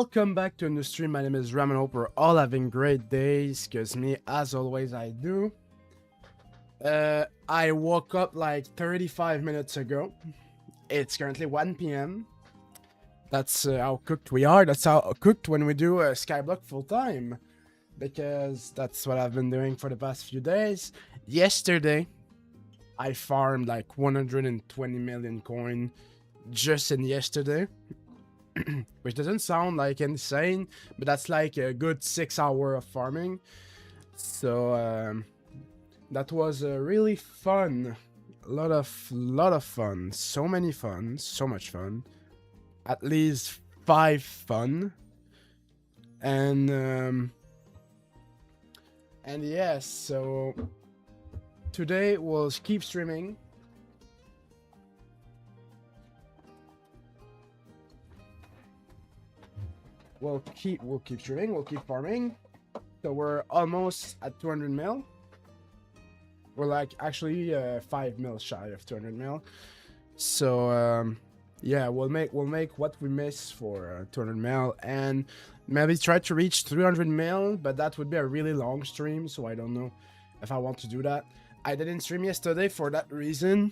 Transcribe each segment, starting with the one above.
welcome back to a new stream. My name is Ram and hope we're all having great days, because me, as always, I do. I woke up like 35 minutes ago. It's currently 1 p.m. That's how cooked we are. That's how cooked when we do Skyblock full time, because that's what I've been doing for the past few days. Yesterday, I farmed like 120 million coin just in yesterday. Which doesn't sound like insane, but that's like a good 6 hours of farming. So that was really fun. A lot of fun. So many fun. So much fun. At least 5 fun. And yes, so today we'll keep streaming. We'll keep streaming, we'll keep farming. So we're almost at 200 mil. We're like actually 5 mil shy of 200 mil. So yeah, we'll make what we miss for 200 mil, and maybe try to reach 300 mil, but that would be a really long stream, so I don't know if I want to do that. I didn't stream yesterday for that reason.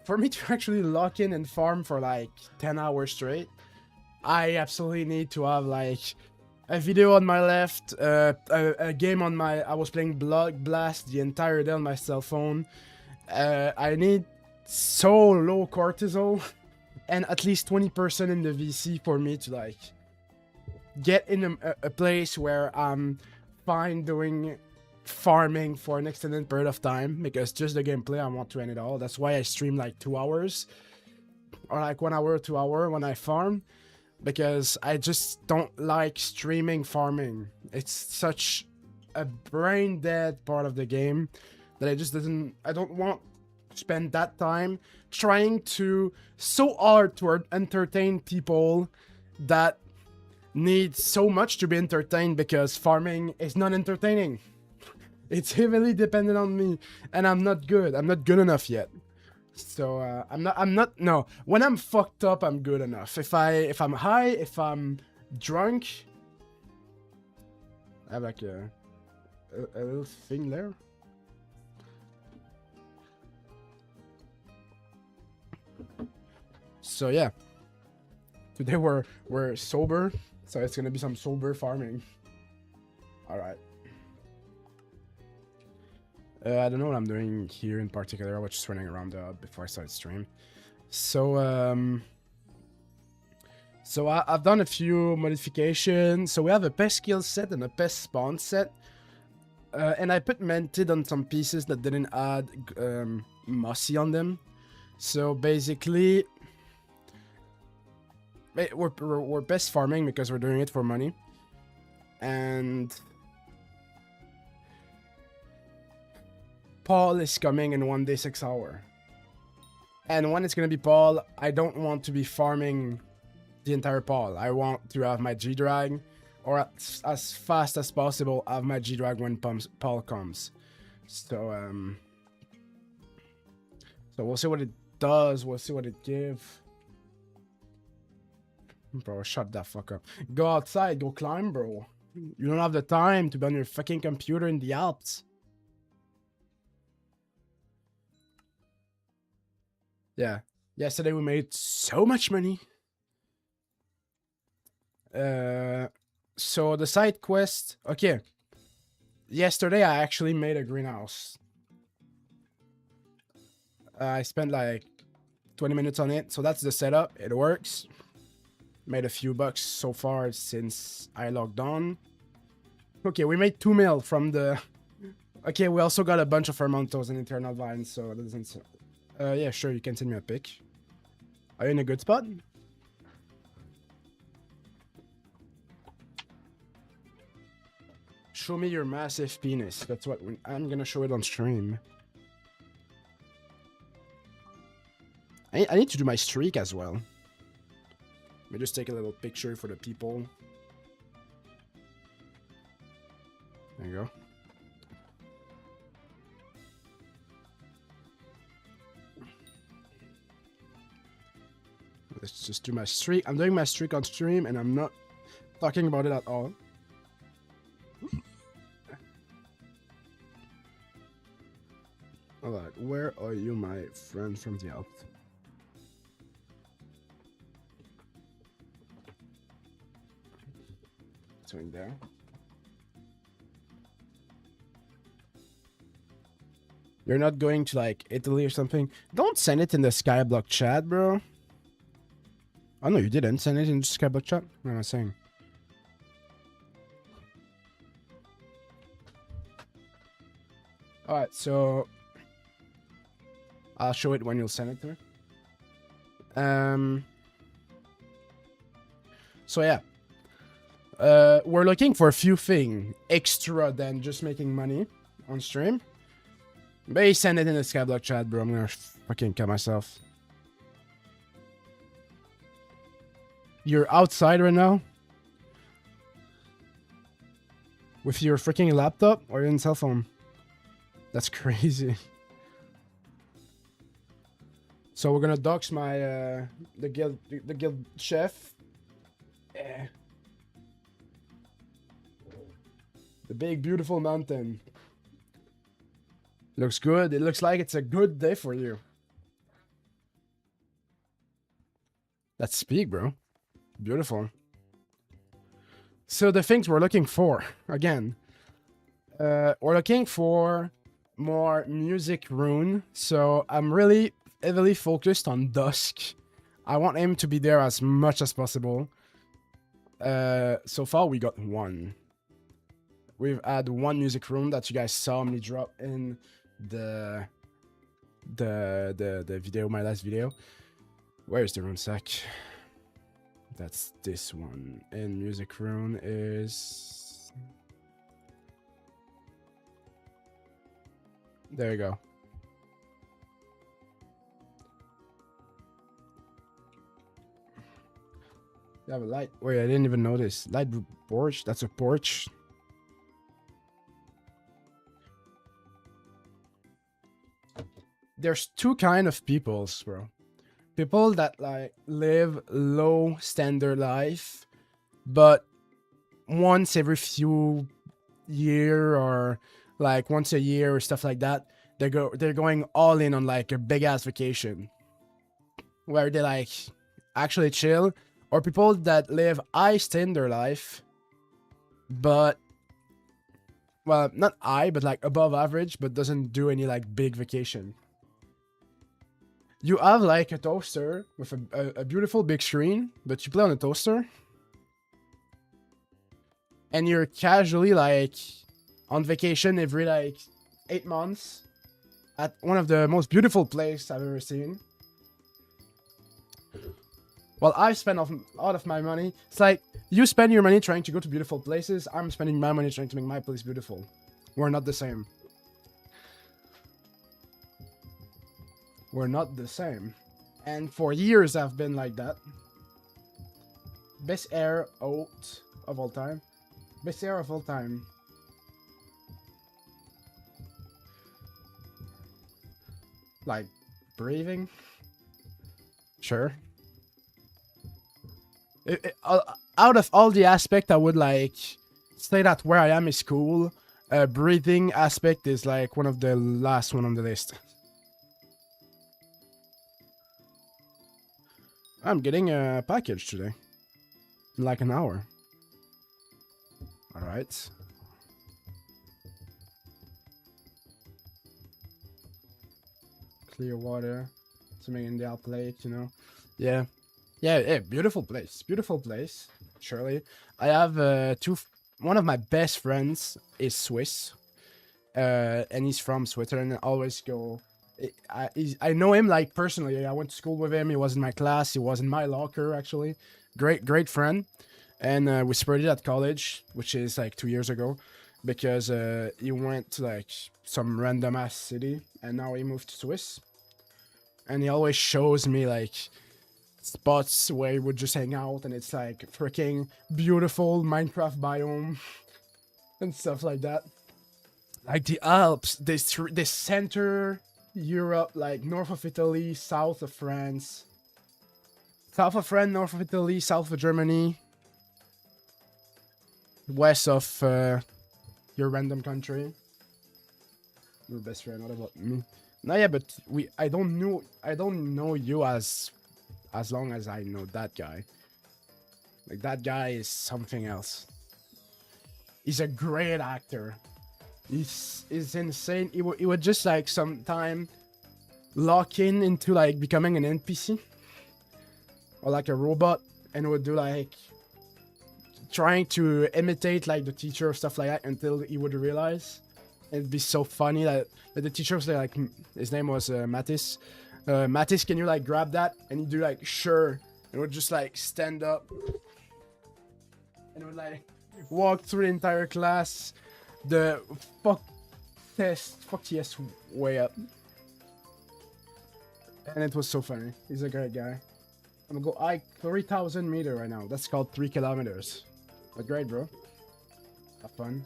For me to actually lock in and farm for like 10 hours straight, I absolutely need to have like a video on my left, a game on my... I was playing Blood Blast the entire day on my cell phone. I need so low cortisol and at least 20% in the VC for me to like get in a place where I'm fine doing farming for an extended period of time, because just the gameplay, I want to end it all. That's why I stream like 2 hours or like 1 hour, 2 hours when I farm. Because I just don't like streaming farming. It's such a brain dead part of the game that I don't want to spend that time trying to so hard to entertain people that need so much to be entertained, because farming is not entertaining. It's heavily dependent on me, and I'm not good. I'm not good enough yet. So no, when I'm fucked up, I'm good enough. If I'm high, if I'm drunk, I have like a little thing there. So yeah, today we're sober, so it's gonna be some sober farming. All right. I don't know what I'm doing here in particular. I was just running around the hub before I started stream. So, I've done a few modifications. So we have a pest kill set and a pest spawn set. And I put mented on some pieces that didn't add mossy on them. So basically, we're pest farming because we're doing it for money. And Paul is coming in 1 day 6 hours. And when it's gonna be Paul, I don't want to be farming the entire Paul. I want to have my Gdrag, or as fast as possible have my Gdrag when Paul comes. So we'll see what it does, we'll see what it gives. Bro, shut that fuck up. Go outside, go climb, bro. You don't have the time to be on your fucking computer in the Alps. Yeah, yesterday we made so much money. So the side quest, okay. Yesterday I actually made a greenhouse. I spent like 20 minutes on it, so that's the setup. It works. Made a few bucks so far since I logged on. Okay, we made 2 mil from the... Okay, we also got a bunch of fermentos and internal vines, so it doesn't... yeah, sure, you can send me a pic. Are you in a good spot? Show me your massive penis. That's what I'm gonna show it on stream. I need to do my streak as well. Let me just take a little picture for the people. There you go. let's just do my streak. I'm doing my streak on stream, and I'm not talking about it at all. Alright, where are you, my friend from the Alps? Going there. You're not going to like Italy or something? Don't send it in the Skyblock chat, bro. Oh no, you didn't send it in the Skyblock chat? What am I saying? Alright, so I'll show it when you'll send it to me. So yeah. We're looking for a few things extra than just making money on stream. Maybe send it in the Skyblock chat, bro. I'm gonna fucking kill myself. You're outside right now? With your freaking laptop or your cell phone? That's crazy. So we're gonna dox my the guild chef. Yeah. The big beautiful mountain. Looks good. It looks like it's a good day for you. Let's speak, bro. Beautiful. So the things we're looking for, again, we're looking for more music rune. So I'm really heavily focused on Dusk. I want him to be there as much as possible. So far we got one. We've had one music rune that you guys saw me drop in the video, my last video. Where's the rune sack? That's this one. And music rune is... There you go. You have a light. Wait, I didn't even notice. Light porch. That's a porch. There's two kind of peoples, bro. People that like live low standard life, but once every few year or like once a year or stuff like that, they're going all in on like a big ass vacation where they like actually chill. Or people that live high standard life, but well, not high, but like above average, but doesn't do any like big vacation. You have like a toaster with a beautiful big screen, but you play on a toaster. And you're casually like on vacation every like 8 months at one of the most beautiful places I've ever seen. Well, I spend a lot of my money. It's like you spend your money trying to go to beautiful places. I'm spending my money trying to make my place beautiful. We're not the same. We're not the same. And for years I've been like that. Best air out of all time. Best air of all time. Like breathing. Sure. Out of all the aspect, I would like say that where I am is cool. Breathing aspect is like one of the last one on the list. I'm getting a package today. In like an hour. Alright. Clear water. Something in the outlet, you know. Yeah. Yeah, beautiful place. Beautiful place. Surely. I have one of my best friends is Swiss. And he's from Switzerland. I always go... I know him like personally. I went to school with him. He was in my class. He was in my locker actually. Great friend. And we spread it at college, which is like 2 years ago, because he went to like some random ass city, and now he moved to Swiss. And he always shows me like spots where he would just hang out, and it's like freaking beautiful Minecraft biome and stuff like that. Like the Alps, this center Europe, like north of Italy, south of France. South of France, north of Italy, south of Germany, west of your random country. Your best friend. What about me? No, yeah, but I don't know you as long as I know that guy. Like, that guy is something else. He's a great actor. He's insane. He would just like sometime lock into like becoming an NPC or like a robot, and would do like trying to imitate like the teacher or stuff like that until he would realize. It'd be so funny that the teacher was like, his name was Mattis. Mattis, can you like grab that? And he'd do like, sure. And would just like stand up and would like walk through the entire class. The fuck yes way up. And it was so funny. He's a great guy. I'm gonna go hike 3,000 meters right now. That's called 3 kilometers. But great, bro. Have fun.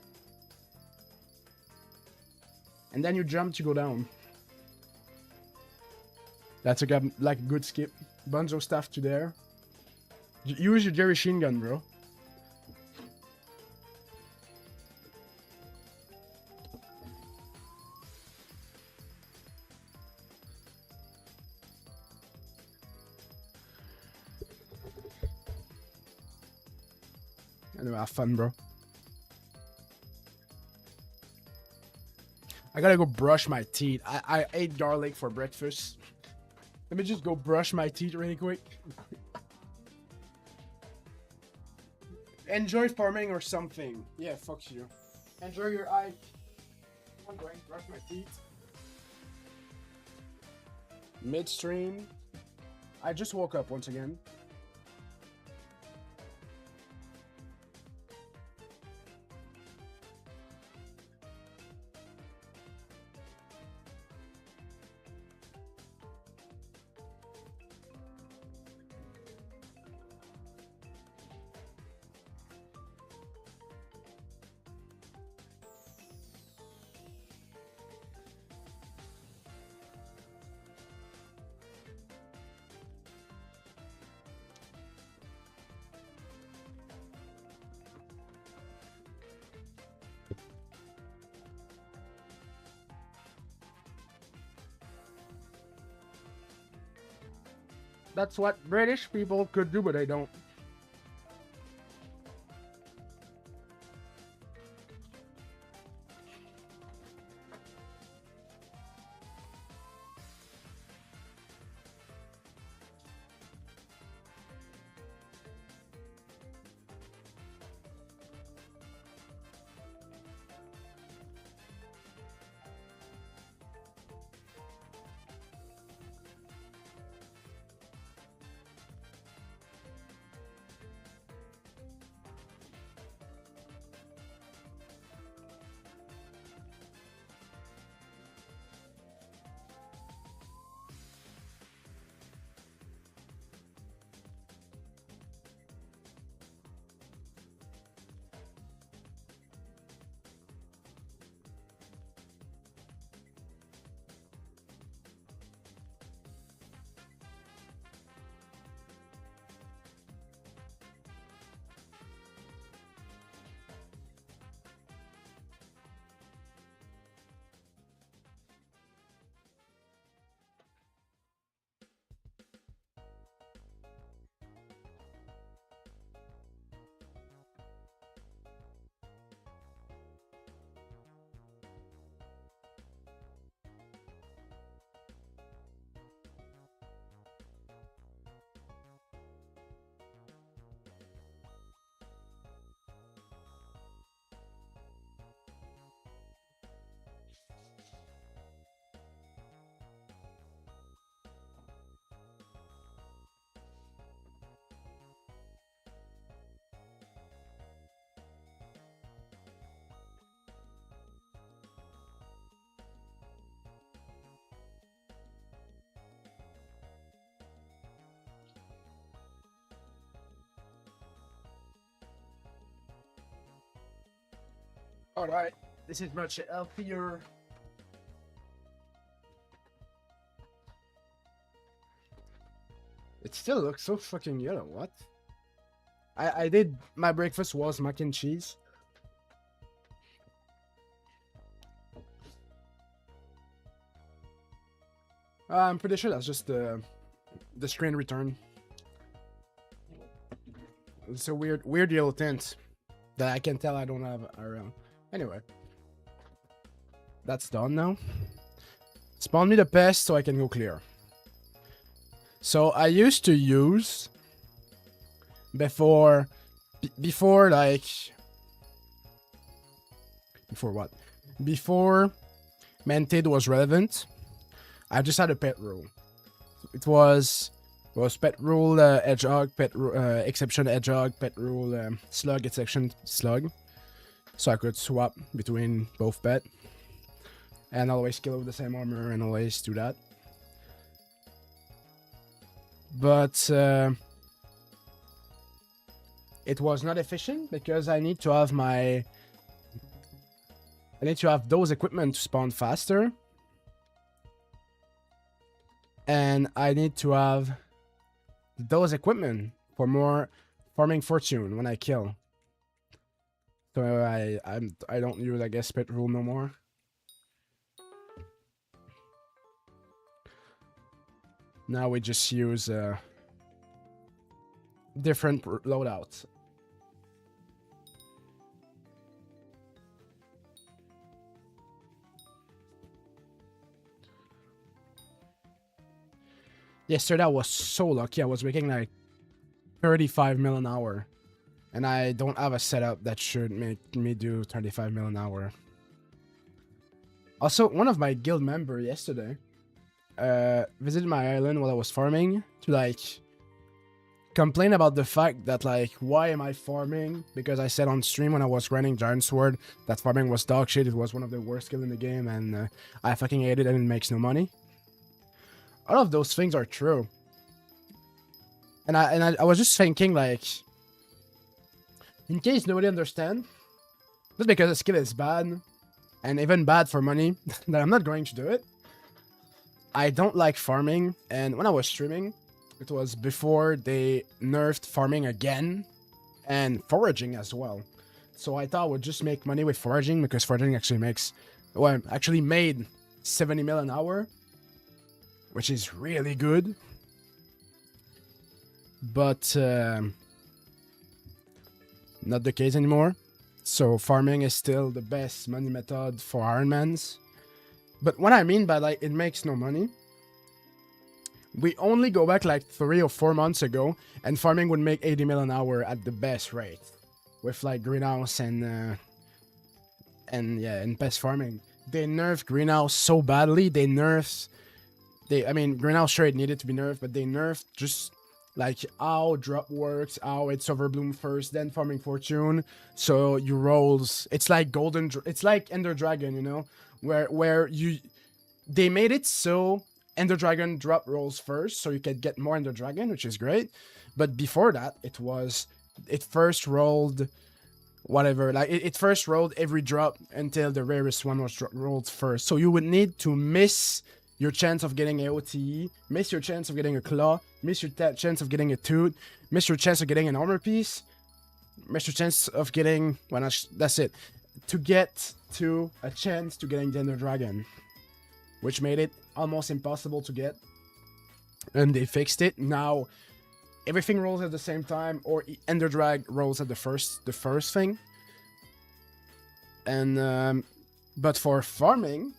And then you jump to go down. That's a good skip. Bunch of stuff to there. Use your Jerry Sheen gun, bro. Anyway, have fun, bro. I gotta go brush my teeth. I ate garlic for breakfast. Let me just go brush my teeth really quick. Enjoy farming or something. Yeah, fuck you. Enjoy your hike. I'm going to brush my teeth. Midstream. I just woke up once again. That's what British people could do, but they don't. Alright, this is much healthier. It still looks so fucking yellow. What? I did. My breakfast was mac and cheese. I'm pretty sure that's just the screen return. It's a weird yellow tint that I can tell I don't have around. Anyway, that's done now. Spawn me the pest so I can go clear. So I used to use before what? Before Mented was relevant. I just had a pet rule. It was pet rule hedgehog, exception hedgehog, pet rule slug, exception slug. So I could swap between both pet. And always kill with the same armor and always do that. But it was not efficient because I need to have those equipment to spawn faster. And I need to have those equipment for more farming fortune when I kill. So I don't use, I guess, pet rule no more. Now we just use different loadouts. Yesterday I was so lucky. I was making like 35 mil an hour. And I don't have a setup that should make me do 35 mil an hour. Also, one of my guild members yesterday visited my island while I was farming to like complain about the fact that like, why am I farming? Because I said on stream when I was grinding Giant Sword that farming was dog shit. It was one of the worst skills in the game and I fucking hate it and it makes no money. All of those things are true. And I was just thinking like, in case nobody understands, just because the skill is bad and even bad for money, that I'm not going to do it. I don't like farming, and when I was streaming, it was before they nerfed farming again, and foraging as well. So I thought I would just make money with foraging, because foraging actually makes, well, actually made 70 mil an hour, which is really good. But not the case anymore. So farming is still the best money method for IRONMANs. But what I mean by like it makes no money, we only go back like 3 or 4 months ago and farming would make 80 mil an hour at the best rate. With like greenhouse and best farming. They nerfed greenhouse so badly, I mean greenhouse sure it needed to be nerfed, but they nerfed just like how drop works, how it's overbloom first, then farming fortune. So you rolls, it's like it's like Ender Dragon, you know, where they made it so Ender Dragon drop rolls first, so you can get more Ender Dragon, which is great. But before that, it first rolled whatever, like it first rolled every drop until the rarest one was rolled first. So you would need to miss your chance of getting a OTE, miss your chance of getting a claw, miss your chance of getting a tooth, miss your chance of getting an armor piece, miss your chance of getting, well, that's it, to get to a chance to getting the Ender Dragon, which made it almost impossible to get. And they fixed it. Now everything rolls at the same time, or Ender Drag rolls at the first thing. And but for farming,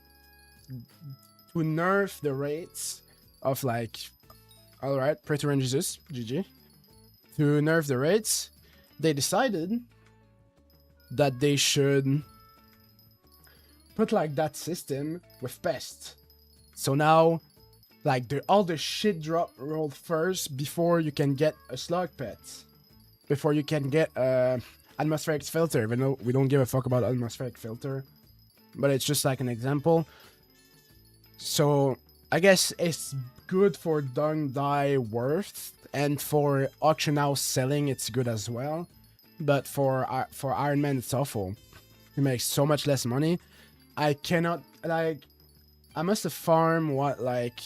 to nerf the rates of like, alright, Pretty Rain Jesus, GG. To nerf the rates, they decided that they should put like that system with pest. So now, like all the shit drop rolled first before you can get a slug pet. Before you can get atmospheric filter, even though we don't give a fuck about atmospheric filter. But it's just like an example. So I guess it's good for dung dye worth, and for auction house selling it's good as well. But for IRONMAN it's awful. It makes so much less money. I cannot, like, I must have farmed what, like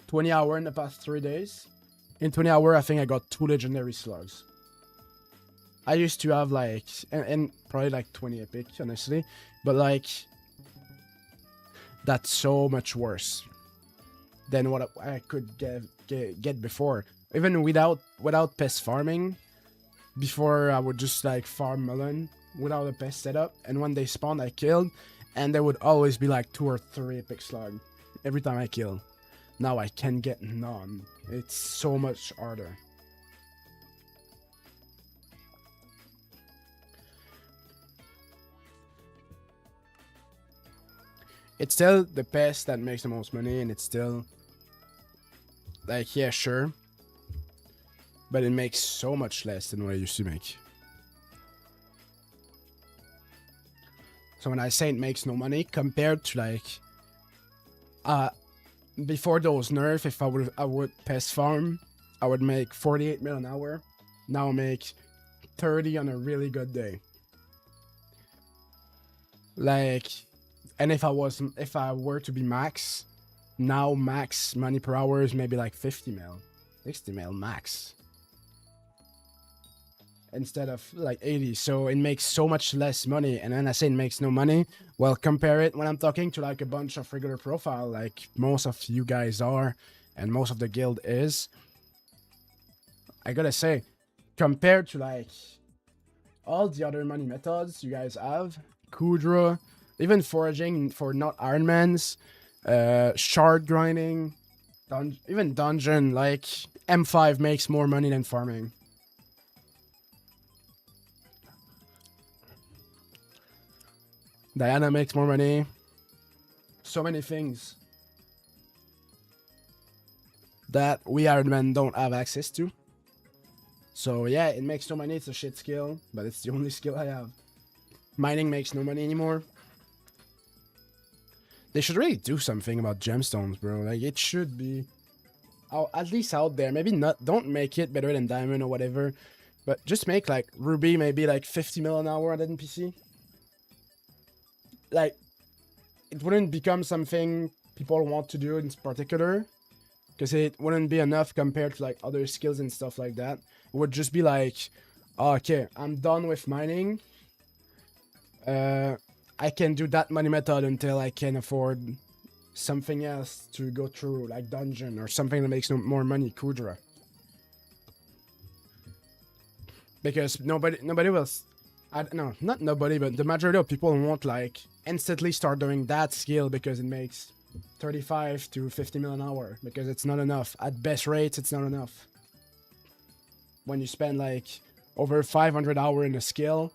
20 hours in the past 3 days, In 20 hours, I think I got 2 legendary slugs. I used to have like, and probably like 20 epic, honestly. But like, that's so much worse than what I could get before. Even without pest farming, before I would just like farm melon without a pest setup. And when they spawned, I killed. And there would always be like 2 or 3 epic slug every time I kill. Now I can get none. It's so much harder. It's still the pest that makes the most money, and it's still like, yeah, sure, but it makes so much less than what it used to make. So when I say it makes no money compared to like before those nerfs, if I would pest farm, I would make 48 mil an hour. Now I make 30 on a really good day. Like, and if I were to be max, now max money per hour is maybe like 50 mil, 60 mil max, instead of like 80. So it makes so much less money. And then I say it makes no money. Well, compare it when I'm talking to like a bunch of regular profile, like most of you guys are, and most of the guild is. I gotta say, compared to like all the other money methods you guys have, Gdrag, even foraging for not IRONMANs, shard grinding, even dungeon, like M5 makes more money than farming. Diana makes more money. So many things that we IRONMAN don't have access to. So yeah, it makes no money. It's a shit skill, but it's the only skill I have. Mining makes no money anymore. They should really do something about gemstones, bro. Like, it should be at least out there. Maybe not. Don't make it better than diamond or whatever, but just make like ruby maybe like 50 mil an hour on NPC. Like, it wouldn't become something people want to do in particular, because it wouldn't be enough compared to like other skills and stuff like that. It would just be like, oh, okay, I'm done with mining. I can do that money method until I can afford something else to go through, like dungeon or something that makes more money, Gdrag. Because nobody will, no, not nobody, but the majority of people won't like instantly start doing that skill because it makes 35 to 50 mil an hour, because it's not enough. At best rates, it's not enough. When you spend like over 500 hours in a skill,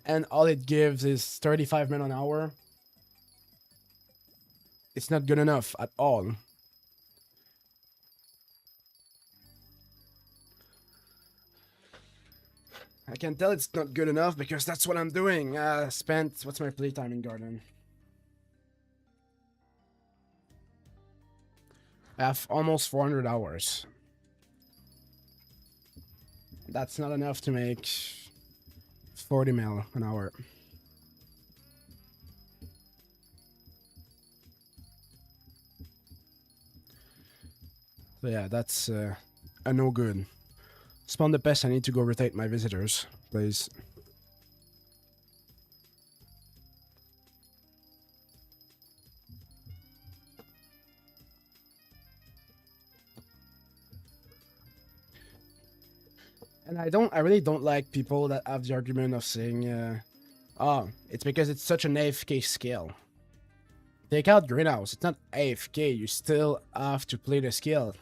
and all it gives is 35 mil an hour, it's not good enough at all. I can tell it's not good enough because that's what I'm doing. What's my playtime in Garden? I have almost 400 hours. That's not enough to make 40 mil an hour. So yeah, that's a no good. Spawn the pest. I need to go rotate my visitors, please. And I really don't like people that have the argument of saying, oh, it's because it's such an AFK skill. Take out greenhouse. It's not AFK. You still have to play the skill.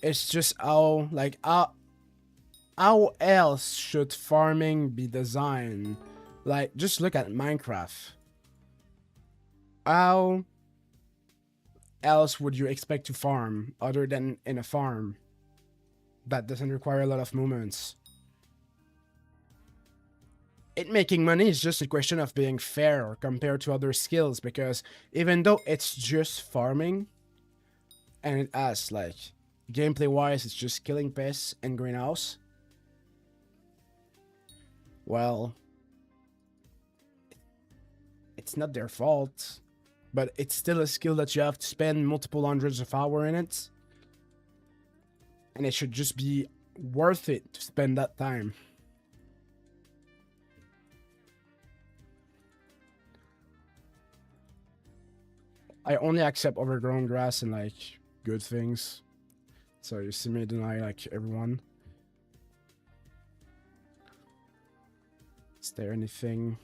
It's just how, like, how else should farming be designed? Like, just look at Minecraft. How else would you expect to farm other than in a farm that doesn't require a lot of movements? It making money is just a question of being fair compared to other skills, because even though it's just farming, and it has, like, gameplay wise, it's just killing pests and greenhouse, well, it's not their fault, but it's still a skill that you have to spend multiple hundreds of hours in it. And it should just be worth it to spend that time. I only accept overgrown grass and like good things. So you see me deny like everyone. Is there anything?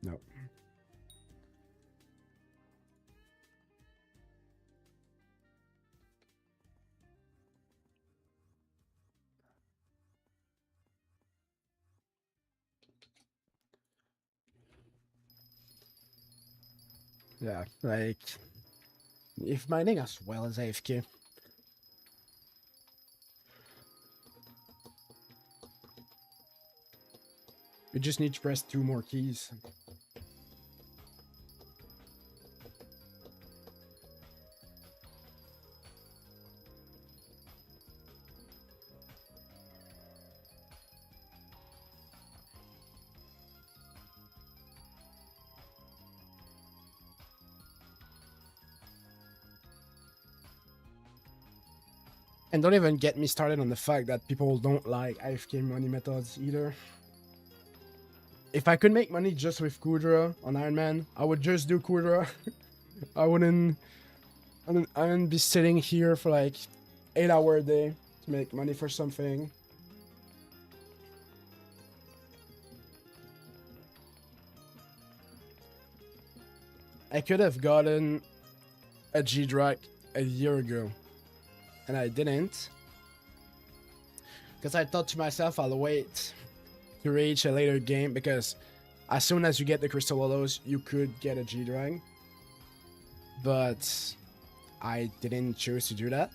No. Yeah, like if mining as well as AFK. You just need to press 2 more keys. And don't even get me started on the fact that people don't like AFK money methods either. If I could make money just with Gdrag on Iron Man, I would just do Gdrag. I wouldn't be sitting here for like 8 hours a day to make money for something. I could have gotten a Gdrag a year ago, and I didn't. Because I thought to myself, I'll wait to reach a later game, because as soon as you get the Crystal Hollows, you could get a Gdrag. But I didn't choose to do that.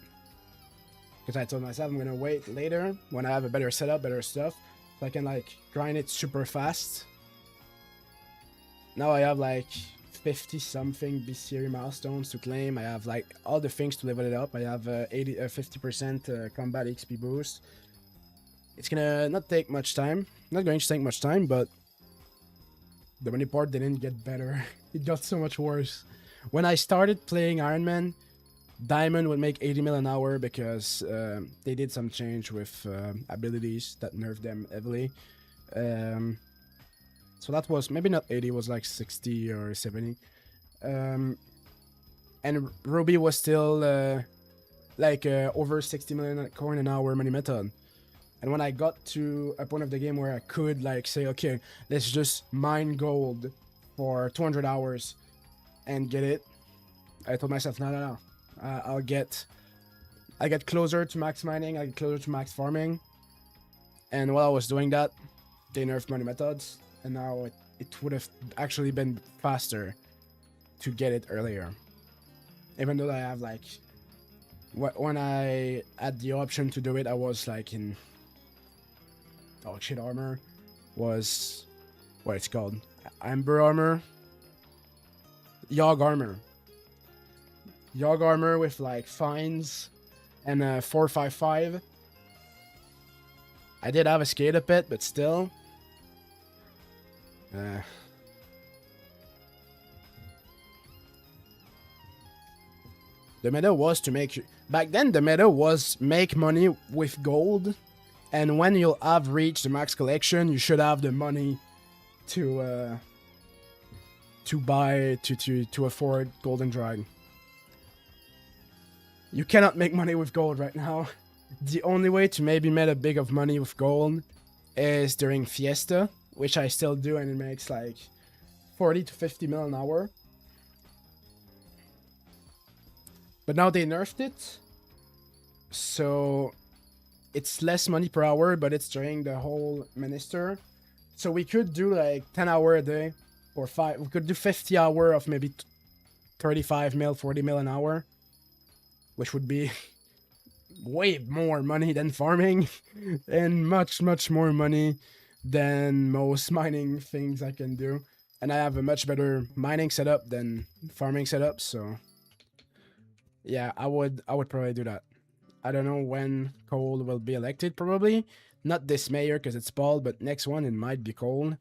Because I told myself I'm gonna wait later when I have a better setup, better stuff, so I can like grind it super fast. Now I have like 50 something BCA milestones to claim. I have like all the things to level it up. I have 50% combat XP boost. It's gonna not take much time. Not going to take much time, but the money part didn't get better. It got so much worse. When I started playing Iron Man, Diamond would make 80 mil an hour because they did some change with abilities that nerfed them heavily. So that was maybe not 80, it was like 60 or 70. And Ruby was still like over 60 million coin an hour money method. And when I got to a point of the game where I could like say, okay, let's just mine gold for 200 hours and get it, I told myself, no. I get closer to max mining, I get closer to max farming. And while I was doing that, they nerfed money methods, and now it would have actually been faster to get it earlier. Even though I have like, when I had the option to do it, I was like in dog shit armor, was what it's called, amber armor, yog armor with like fines and 455. I did have a skate a bit, but still. The meta was to make... Back then, the meta was make money with gold. And when you'll have reached the max collection, you should have the money to buy, to afford Golden Drag. You cannot make money with gold right now. The only way to maybe make a big of money with gold is during Fiesta, which I still do, and it makes like 40 to 50 mil an hour. But now they nerfed it, so it's less money per hour, but it's during the whole minister. So we could do like 10 hours a day, or 5. We could do 50 hours of maybe 35 mil, 40 mil an hour, which would be way more money than farming, and much more money than most mining things I can do. And I have a much better mining setup than farming setup, so yeah, I would probably do that. I don't know when Cole will be elected, probably not this mayor because it's Paul, but next one it might be Cole,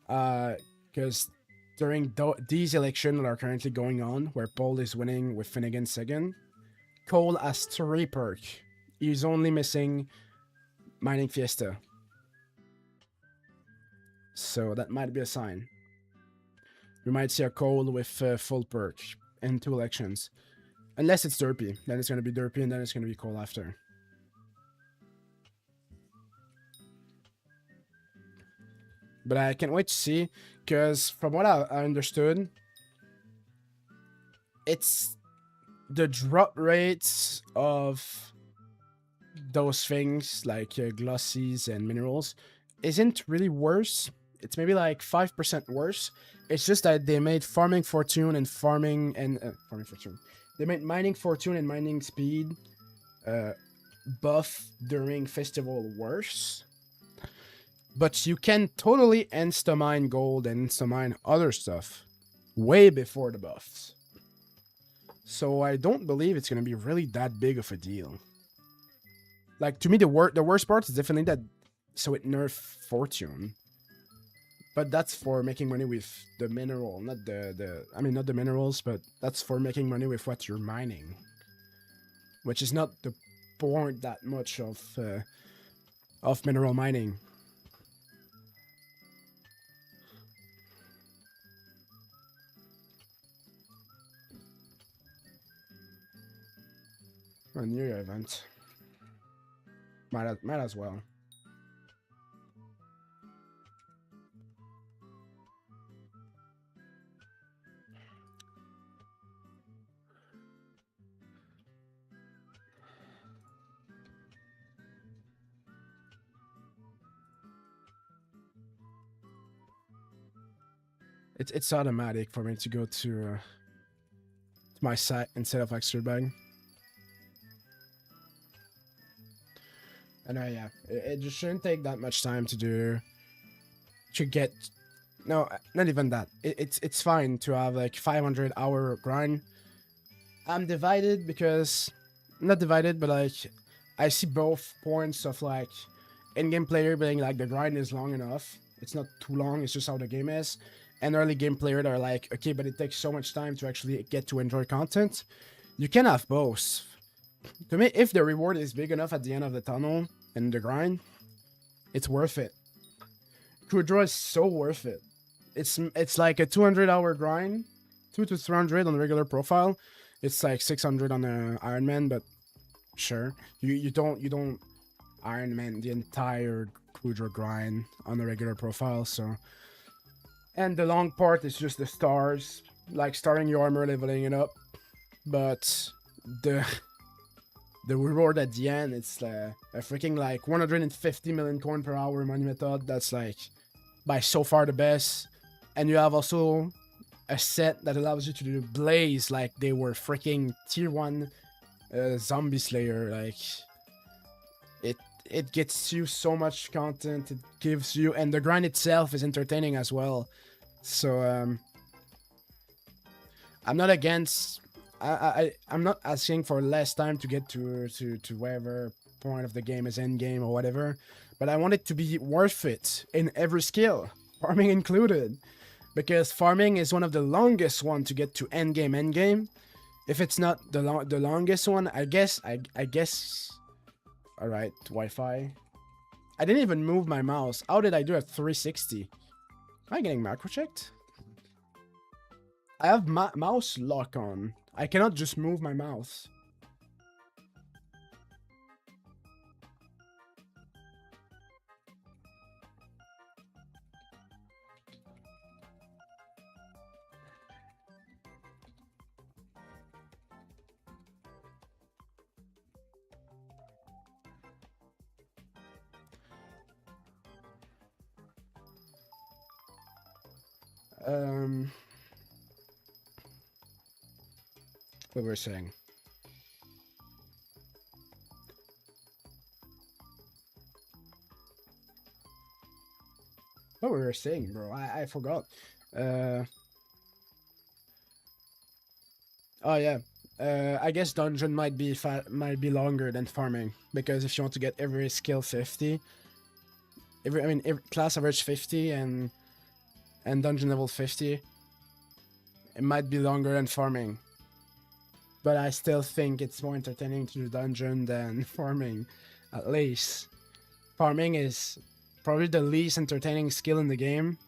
because during these elections that are currently going on, where Paul is winning with Finnegan second, Cole has 3 perks he's only missing Mining Fiesta. So that might be a sign. We might see a coal with full perk in 2 elections. Unless it's derpy. Then it's going to be derpy and then it's going to be coal after. But I can't wait to see, because from what I understood, it's the drop rates of those things like glossies and minerals isn't really worse. It's maybe like 5% worse. It's just that they made farming fortune and farming fortune. They made mining fortune and mining speed buff during festival worse. But you can totally insta-mine gold and insta-mine other stuff way before the buffs. So I don't believe it's going to be really that big of a deal. Like, to me, the worst part is definitely that, so it nerf fortune. But that's for making money with the mineral, not not the minerals, but that's for making money with what you're mining. Which is not the point that much of mineral mining. A New Year event. Might as well. It's automatic for me to go to my site instead of extra bag. And yeah, it just shouldn't take that much time to do. To get, no, not even that. It's fine to have like 500-hour grind. I'm divided because, not divided, but like I see both points of like in-game player being like the grind is long enough. It's not too long. It's just how the game is. And early game players are like, okay, but it takes so much time to actually get to enjoy content. You can have both. To me, if the reward is big enough at the end of the tunnel and the grind, it's worth it. Gdrag is so worth it. It's like a 200-hour grind, 200 to 300 on the regular profile. It's like 600 on the IRONMAN, but sure, you don't IRONMAN the entire Gdrag grind on the regular profile. So, and the long part is just the stars, like starting your armor, leveling it up, but the reward at the end, it's a freaking like 150 million coin per hour money method. That's like by so far the best. And you have also a set that allows you to do blaze like they were freaking tier 1 zombie slayer. Like it gets you so much content. It gives you, and the grind itself is entertaining as well. So I'm not against. I'm not asking for less time to get to wherever point of the game is end game or whatever, but I want it to be worth it in every skill, farming included, because farming is one of the longest one to get to end game. If it's not the longest one, I guess. All right, Wi-Fi. I didn't even move my mouse. How did I do a 360? Am I getting macro checked? I have mouse lock on. I cannot just move my mouse. What we're saying. What we were saying, bro? I forgot. Oh yeah. I guess dungeon might be longer than farming, because if you want to get every skill 50, every class average 50 and dungeon level 50, it might be longer than farming. but I still think it's more entertaining to do dungeon than farming, at least. Farming is probably the least entertaining skill in the game.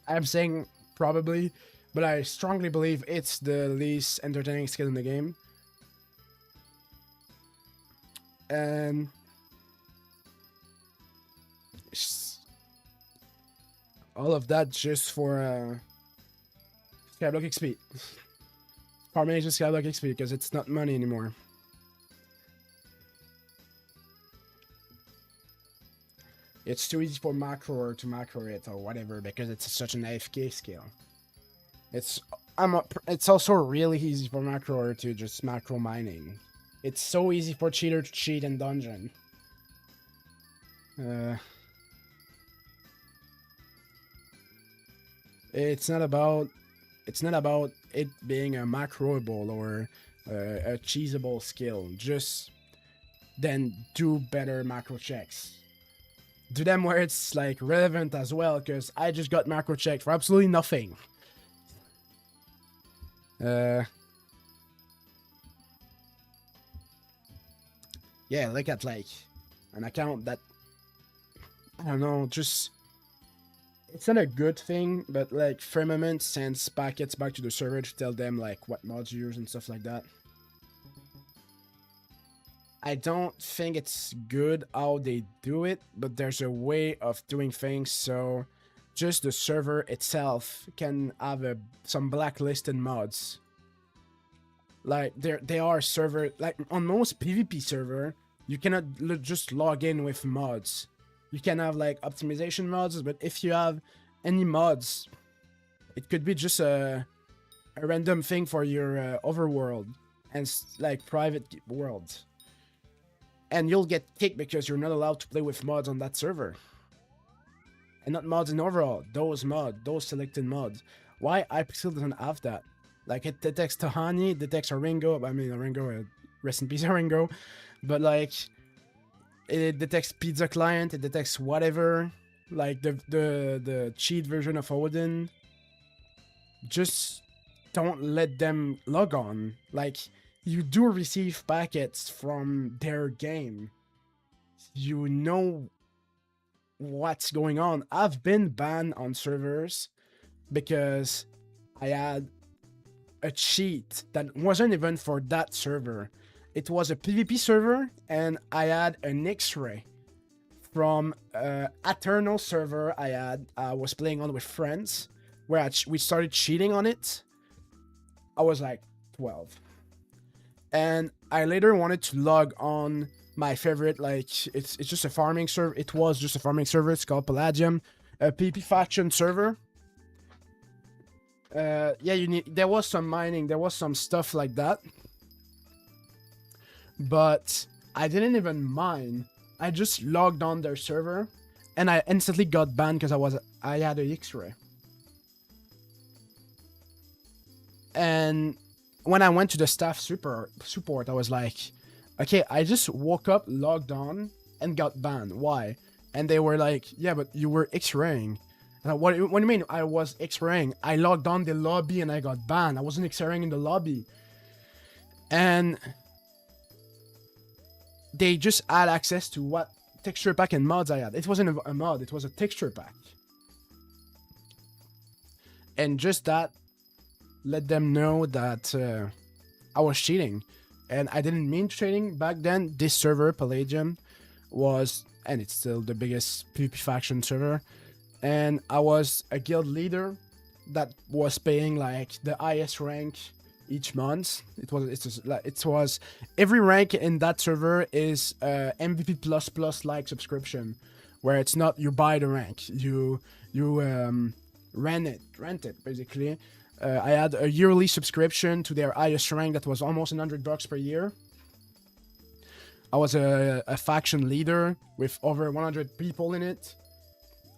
I'm saying probably, but I strongly believe it's the least entertaining skill in the game. And all of that just for Skyblock XP. Farming is just Skyblock XP because it's not money anymore. It's too easy for macro to macro it or whatever because it's such an AFK skill. It's also really easy for macro to just macro mining. It's so easy for cheater to cheat in dungeon. It's not about it being a macroable or a cheesable skill. Just then do better macro checks. Do them where it's like relevant as well, because I just got macro checked for absolutely nothing. Yeah, look at like an account that I don't know, just it's not a good thing, but like Firmament sends packets back to the server to tell them like what mods you use and stuff like that. I don't think it's good how they do it, but there's a way of doing things so just the server itself can have some blacklisted mods. Like there are server, like on most PvP server, you cannot just log in with mods. You can have like optimization mods, but if you have any mods, it could be just a random thing for your overworld and like private world. And you'll get kicked because you're not allowed to play with mods on that server. And not mods in overall, those selected mods. Why Hypixel doesn't have that? Like it detects Tahani, it detects Oringo, I mean Oringo, rest in peace Oringo. But like, it detects Pizza Client, it detects whatever. Like the cheat version of Odin. Just don't let them log on. Like, you do receive packets from their game. You know what's going on. I've been banned on servers because I had a cheat that wasn't even for that server. It was a PvP server, and I had an X-ray from Eternal server I was playing on with friends, where we started cheating on it. I was like 12. And I later wanted to log on my favorite, like, it's just a farming server. It was just a farming server. It's called Palladium, a PP faction server. Yeah, there was some mining, there was some stuff like that. But I didn't even mine. I just logged on their server, and I instantly got banned because I had a X-ray. And when I went to the staff support, I was like, okay, I just woke up, logged on, and got banned. Why? And they were like, yeah, but you were X-raying. And what do you mean I was X-raying? I logged on the lobby and I got banned. I wasn't X-raying in the lobby. And they just had access to what texture pack and mods I had. It wasn't a mod, it was a texture pack. And just that let them know that I was cheating. And I didn't mean cheating. Back then, this server, Palladium, was, and it's still the biggest PvP faction server, and I was a guild leader that was paying like the highest rank each month. It was every rank in that server is MVP plus like subscription, where it's not you buy the rank, you rent it basically. I had a yearly subscription to their highest rank that was almost $100 per year. I was a faction leader with over 100 people in it.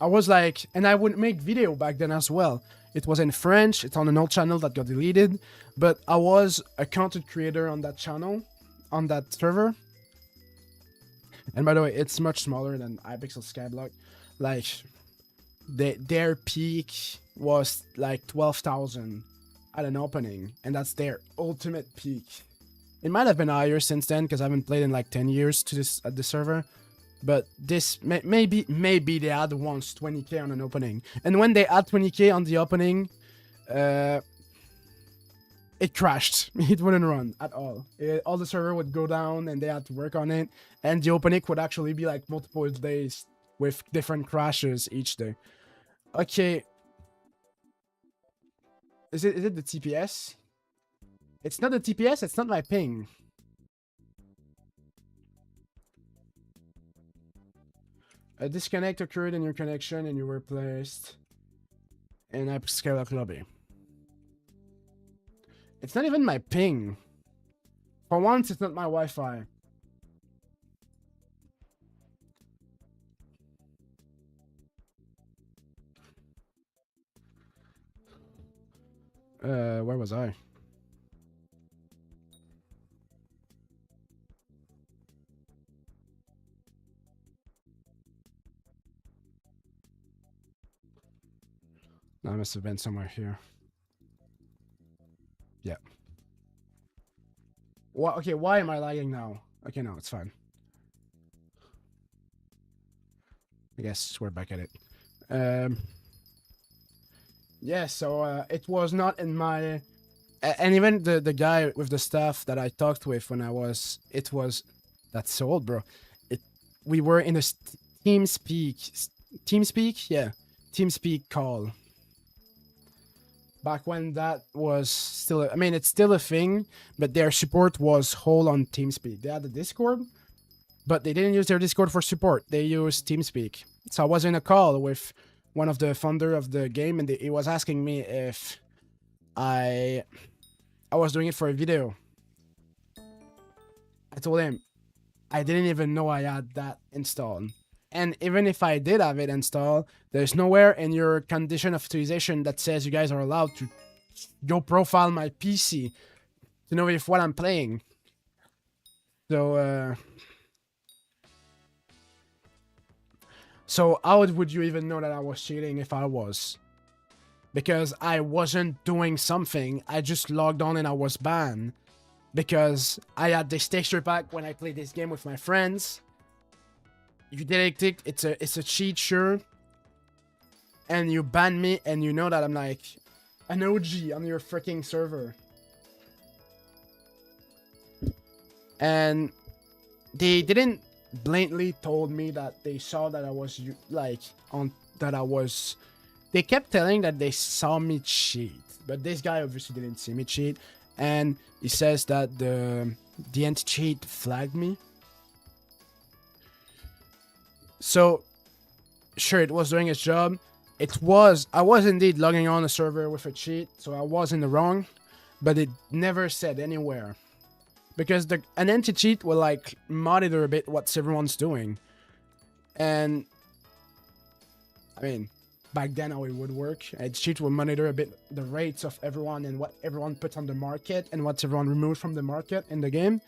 I was like, and I would make video back then as well. It was in French, it's on an old channel that got deleted, but I was a content creator on that channel, on that server. And by the way, it's much smaller than Hypixel Skyblock. Like, their peak was like 12,000 at an opening, and that's their ultimate peak. It might have been higher since then because I haven't played in like 10 years to this at the server. But this maybe they had once 20k on an opening, and when they had 20k on the opening, it crashed. It wouldn't run at all. All the server would go down, and they had to work on it. And the opening would actually be like multiple days with different crashes each day. Okay, is it the TPS? It's not the TPS. It's not my ping. A disconnect occurred in your connection and you were placed in Hypixel Skyblock lobby. It's not even my ping. For once, it's not my Wi-Fi. Where was I? I must have been somewhere here. Yeah. What? Okay, why am I lagging now? Okay, no, it's fine. I guess we're back at it. Yeah, so it was not in my... and even the guy with the staff that I talked with when I was... It was... That's so old, bro. We were in a TeamSpeak... TeamSpeak? Yeah. TeamSpeak call. Back when that was still... I mean, it's still a thing, but their support was whole on TeamSpeak. They had a Discord, but they didn't use their Discord for support. They used TeamSpeak. So I was in a call with one of the founder of the game, and he was asking me if I was doing it for a video. I told him I didn't even know I had that installed. And even if I did have it installed, there's nowhere in your condition of utilization that says you guys are allowed to go profile my PC to know if what I'm playing. So how would you even know that I was cheating if I was? Because I wasn't doing something. I just logged on and I was banned. Because I had this texture pack when I played this game with my friends. You detect it, it's a cheat, sure. And you ban me, and you know that I'm like an OG on your freaking server. And they didn't blatantly told me that they saw that I was like they kept telling that they saw me cheat, but this guy obviously didn't see me cheat, and he says that the anti-cheat flagged me. So sure, it was doing its job. I was indeed logging on a server with a cheat, so I was in the wrong, but it never said anywhere. Because an anti-cheat will like monitor a bit what everyone's doing. And I mean, back then how it would work, a cheat will monitor a bit the rates of everyone and what everyone puts on the market and what everyone removed from the market in the game,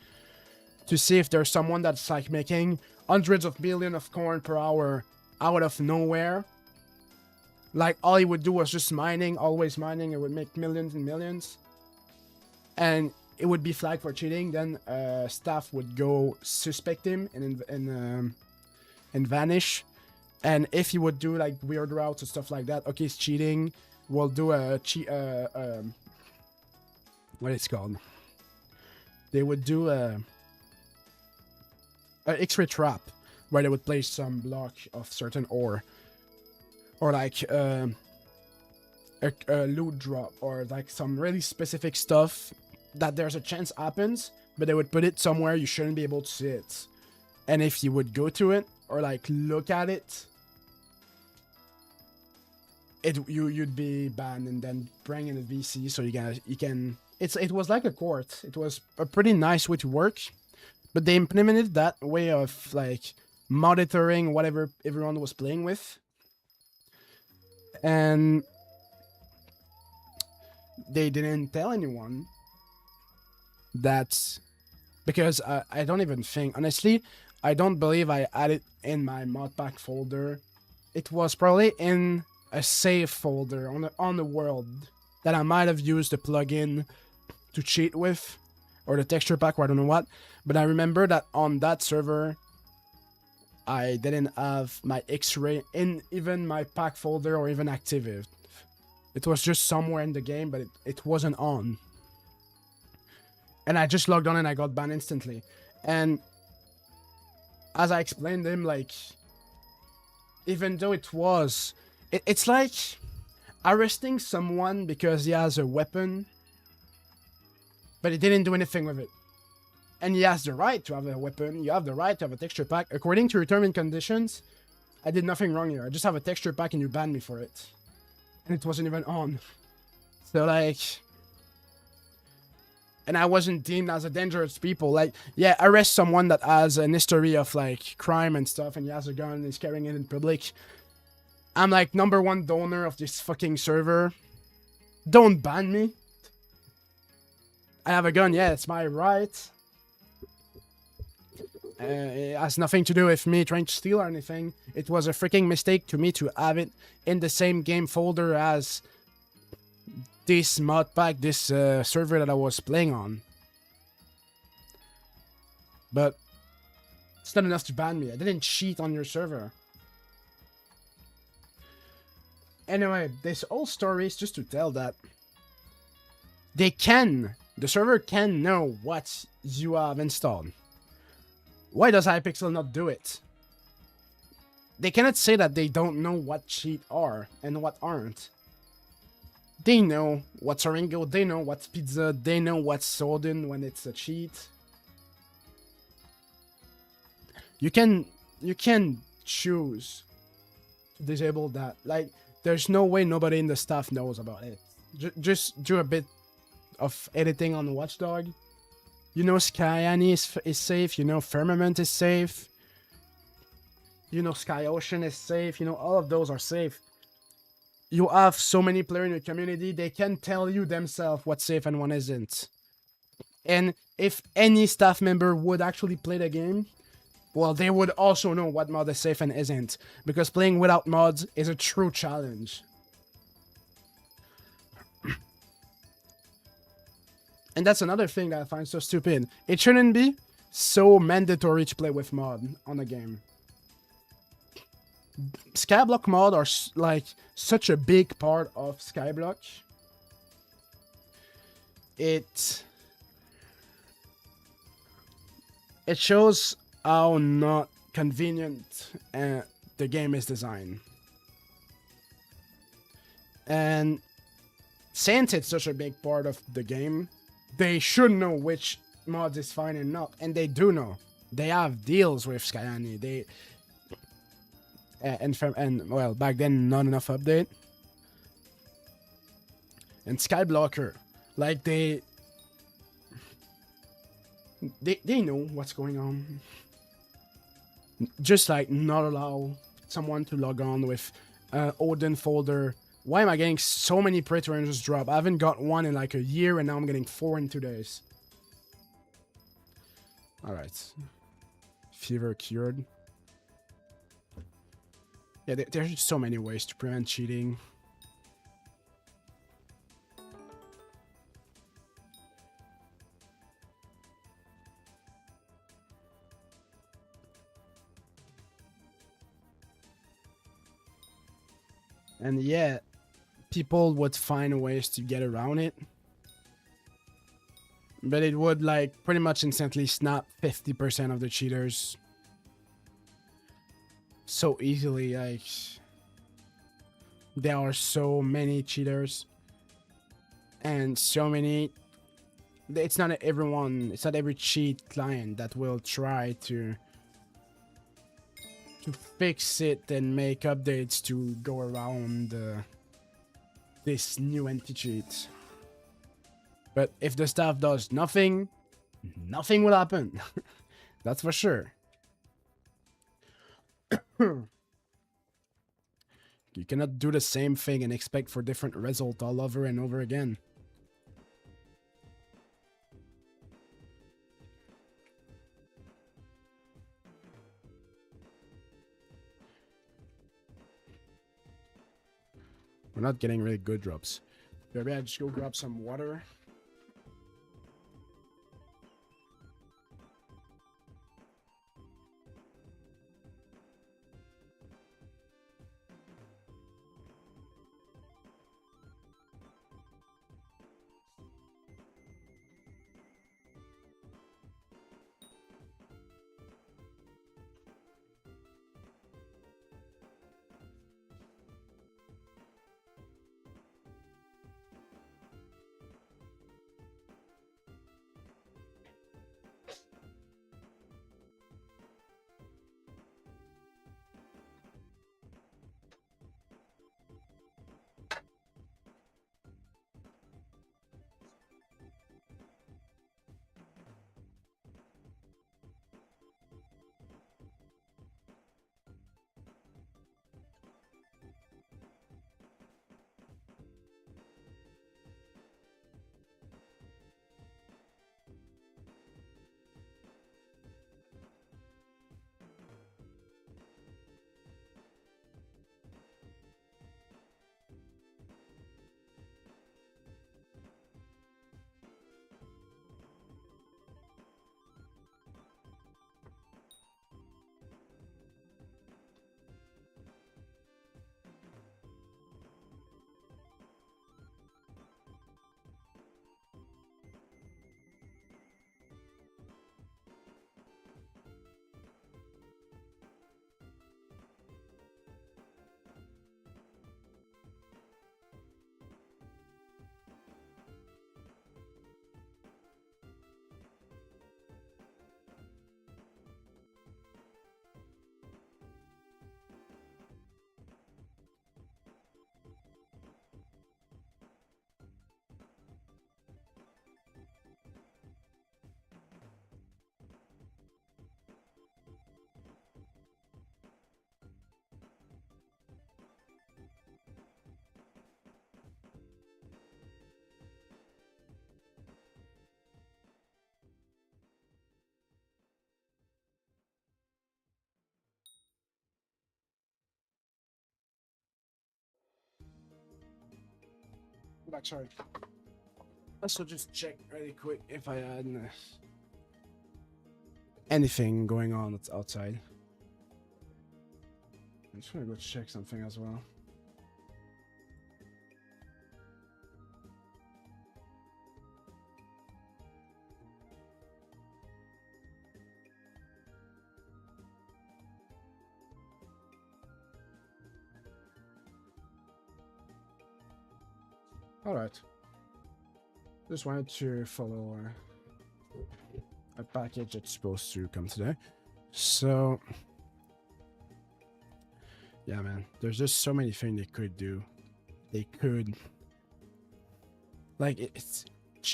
to see if there's someone that's like making hundreds of millions of coin per hour out of nowhere. Like all he would do was just mining, always mining. It would make millions and millions, and it would be flagged for cheating. Then staff would go suspect him and vanish. And if he would do like weird routes and stuff like that, okay, it's cheating. We'll do a what it's called? They would do a X-ray trap where they would place some block of certain ore, or like a loot drop, or like some really specific stuff that there's a chance happens, but they would put it somewhere you shouldn't be able to see it. And if you would go to it or like look at it, you'd be banned and then bring in a VC so you can. It was like a court. It was a pretty nice way to work, but they implemented that way of like monitoring whatever everyone was playing with, and they didn't tell anyone. That's because I don't even think, honestly, I don't believe I had it in my modpack folder. It was probably in a save folder on the world that I might have used the plugin to cheat with, or the texture pack, or I don't know what. But I remember that on that server, I didn't have my X-ray in even my pack folder or even active. It was just somewhere in the game, but it wasn't on. And I just logged on and I got banned instantly. And as I explained to him, like, even though it's like arresting someone because he has a weapon, but he didn't do anything with it. And he has the right to have a weapon, you have the right to have a texture pack. According to your terms and conditions, I did nothing wrong here. I just have a texture pack and you banned me for it. And it wasn't even on. So like... And I wasn't deemed as a dangerous people. Like, yeah, arrest someone that has an history of, like, crime and stuff, and he has a gun and he's carrying it in public. I'm, like, #1 donor of this fucking server. Don't ban me. I have a gun, yeah, it's my right. It has nothing to do with me trying to steal or anything. It was a freaking mistake to me to have it in the same game folder as... this mod pack, this server that I was playing on. But it's not enough to ban me. I didn't cheat on your server. Anyway, this whole story is just to tell that the server can know what you have installed. Why does Hypixel not do it? They cannot say that they don't know what cheat are and what aren't. They know what's Oringo, they know what's pizza, they know what's Soden when it's a cheat. You can choose to disable that. Like, there's no way nobody in the staff knows about it. Just do a bit of editing on Watchdog. You know Sky Annie is safe, you know Firmament is safe. You know Sky Ocean is safe, you know all of those are safe. You have so many players in your community, they can tell you themselves what's safe and what isn't. And if any staff member would actually play the game, well, they would also know what mod is safe and isn't. Because playing without mods is a true challenge. And that's another thing that I find so stupid. It shouldn't be so mandatory to play with mod on a game. Skyblock mod are like such a big part of Skyblock. It shows how not convenient the game is designed. And since it's such a big part of the game, they should know which mods is fine and not. And they do know. They have deals with Skyani. They... And well, back then, not enough update. And Skyblocker, like they know what's going on. Just like not allow someone to log on with Odin folder. Why am I getting so many Praetor Rangers drop? I haven't got one in like a year, and now I'm getting 4 in 2 days. All right, fever cured. Yeah, there's just so many ways to prevent cheating. And yeah, people would find ways to get around it. But it would like pretty much instantly snap 50% of the cheaters. So easily, like, there are so many cheaters and so many. It's not everyone, it's not every cheat client that will try to fix it and make updates to go around this new anti-cheat. But if the staff does nothing, nothing will happen. That's for sure. You cannot do the same thing and expect for different result all over and over again. We're not getting really good drops. Maybe I just go grab some water. Back, sorry. Let's just check really quick if I had anything going on that's outside. I'm just gonna go check something as well. Alright. Just wanted to follow a package that's supposed to come today. So, yeah, man. There's just so many things they could do. They could... Like, it's...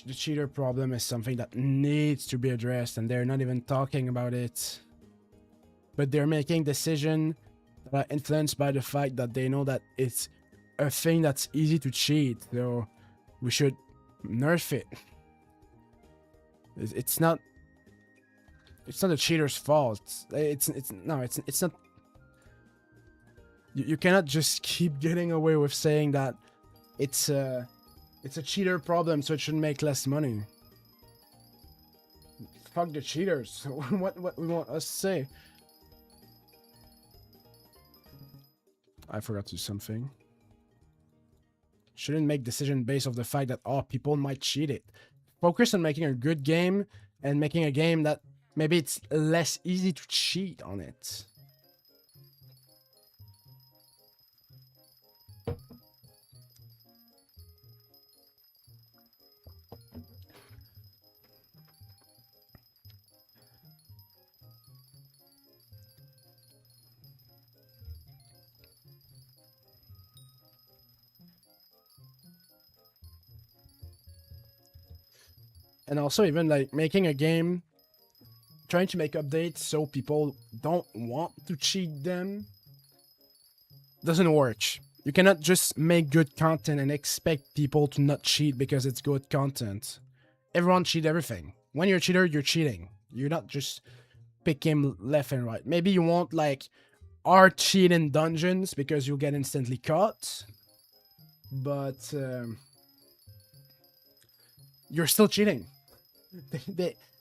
The cheater problem is something that needs to be addressed, and they're not even talking about it. But they're making decisions that are influenced by the fact that they know that it's a thing that's easy to cheat, so we should nerf it. It's not the cheater's fault. It's not. You cannot just keep getting away with saying that it's a cheater problem, so it should make less money. Fuck the cheaters. What we want us to say? I forgot to do something. Shouldn't make decision based off the fact that, oh, people might cheat it. Focus on making a good game and making a game that maybe it's less easy to cheat on it. And also even like making a game, trying to make updates so people don't want to cheat them doesn't work. You cannot just make good content and expect people to not cheat because it's good content. Everyone cheat everything. When you're a cheater, you're cheating. You're not just picking left and right. Maybe you won't like hard cheat in dungeons because you'll get instantly caught. But you're still cheating.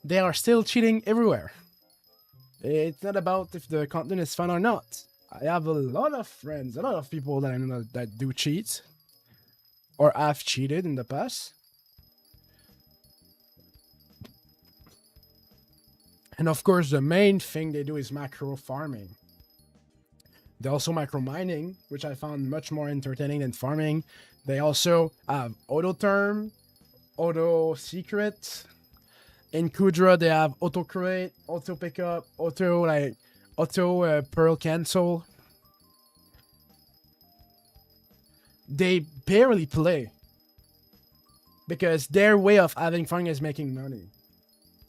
They are still cheating everywhere. It's not about if the content is fun or not. I have a lot of friends, a lot of people that I know that do cheat or have cheated in the past. And of course, the main thing they do is macro farming. They also micro mining, which I found much more entertaining than farming. They also have auto term, auto secret. In Gdrag, they have auto create, auto pickup, auto pearl cancel. They barely play because their way of having fun is making money.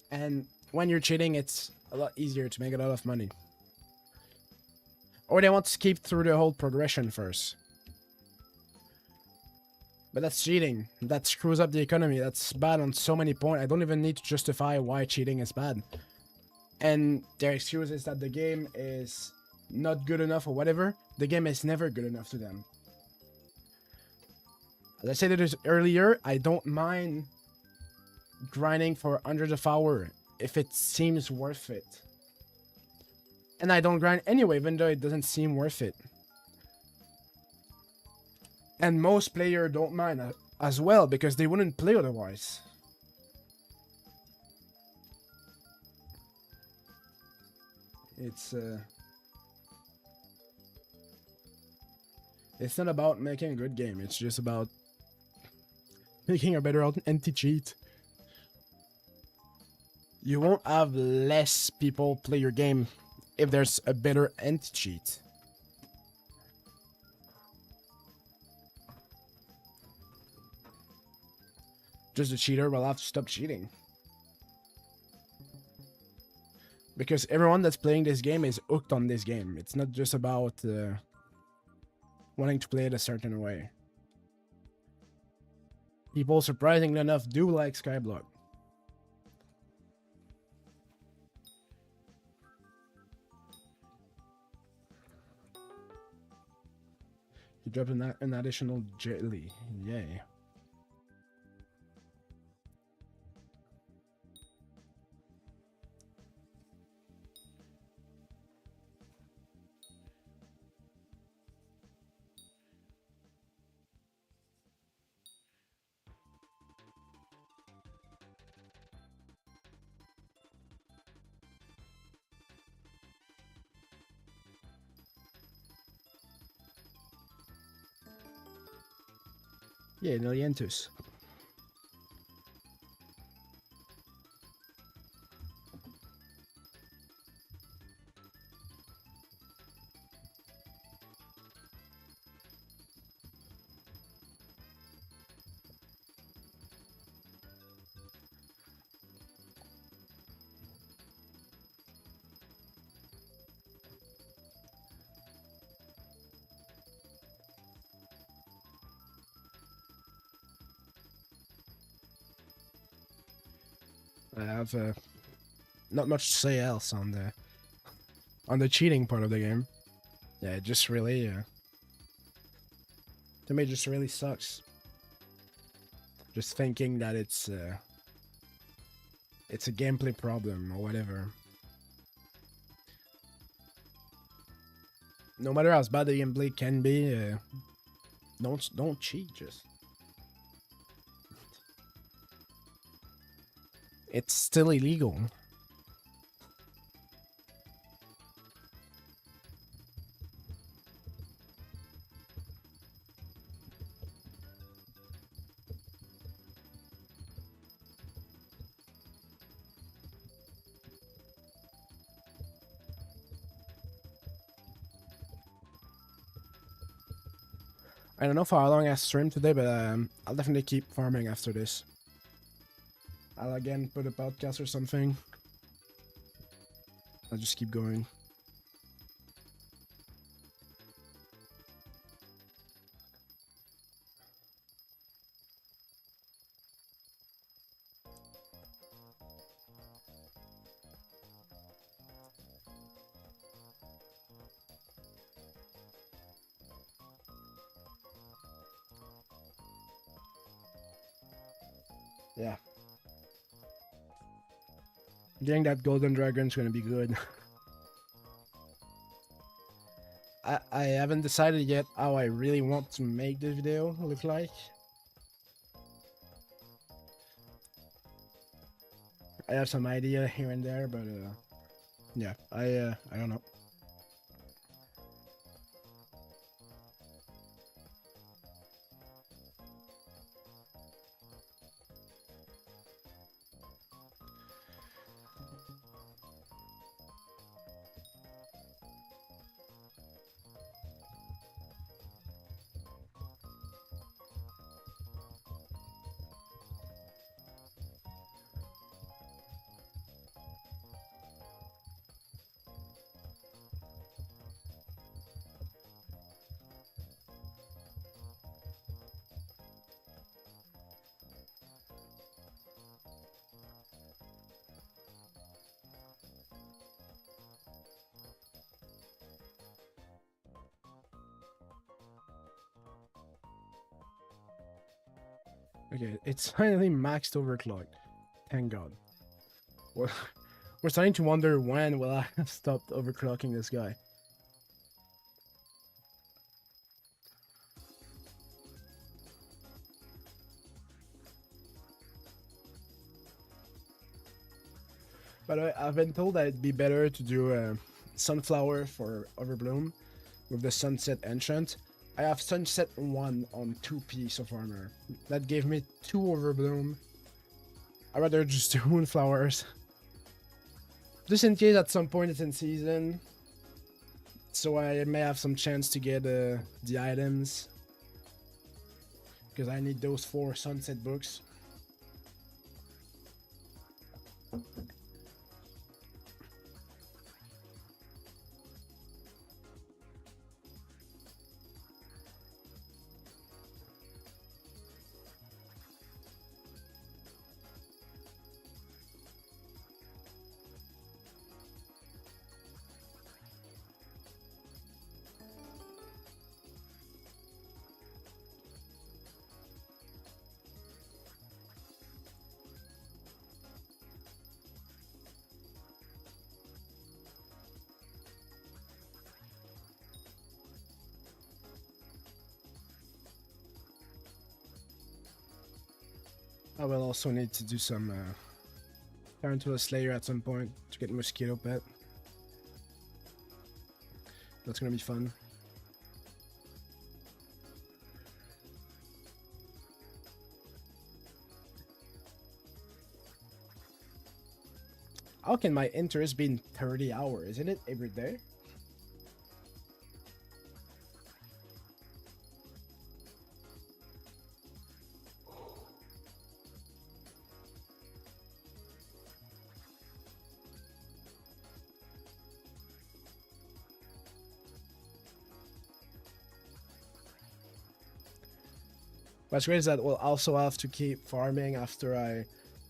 And when you're cheating, it's a lot easier to make a lot of money. Or they want to skip through the whole progression first. But that's cheating. That screws up the economy. That's bad on so many points. I don't even need to justify why cheating is bad. And their excuse is that the game is not good enough or whatever. The game is never good enough to them. As I said earlier, I don't mind grinding for hundreds of hours if it seems worth it. And I don't grind anyway, even though it doesn't seem worth it. And most players don't mind as well, because they wouldn't play otherwise. It's not about making a good game, it's just about making a better anti-cheat. You won't have less people play your game if there's a better anti-cheat. Just the cheater will have to stop cheating. Because everyone that's playing this game is hooked on this game. It's not just about wanting to play it a certain way. People, surprisingly enough, do like Skyblock. He dropped an additional jelly. Yay. Yeah, Nilientus. I have not much to say else on the cheating part of the game. Yeah, it just really to me it just really sucks. Just thinking that it's a gameplay problem or whatever. No matter how bad the gameplay can be, don't cheat. Just it's still illegal. I don't know for how long I streamed today, but I'll definitely keep farming after this. I'll again put a podcast or something. I'll just keep going. Yeah. Getting that golden dragon's gonna be good. I haven't decided yet how I really want to make this video look like. I have some idea here and there, but yeah, I don't know. Okay, it's finally maxed overclocked. Thank God. We're starting to wonder when will I have stopped overclocking this guy. By the way, I've been told that it'd be better to do sunflower for overbloom with the sunset enchant. I have sunset 1 on 2 piece of armor. That gave me 2 overbloom. I'd rather just do moonflowers. Just in case at some point it's in season. So I may have some chance to get the items. Because I need those 4 sunset books. I will also need to do some turn to a slayer at some point to get mosquito pet. That's gonna be fun. How can my interest be in 30 hours? Isn't it every day? What's great is that we'll also have to keep farming after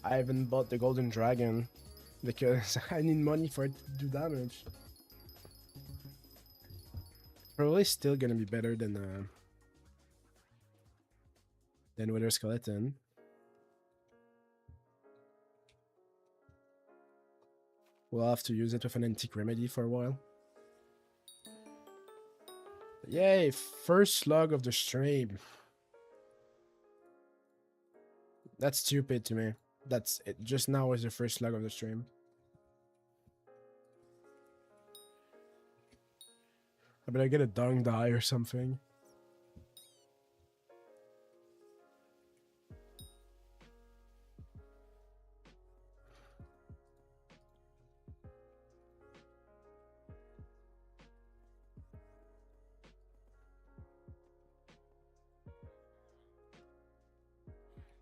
I even bought the golden dragon because I need money for it to do damage. Probably still gonna be better than Wither Skeleton. We'll have to use it with an antique remedy for a while. Yay, first slug of the stream. That's stupid to me. That's it. Just now is the first slug of the stream. I better get a dung dye or something.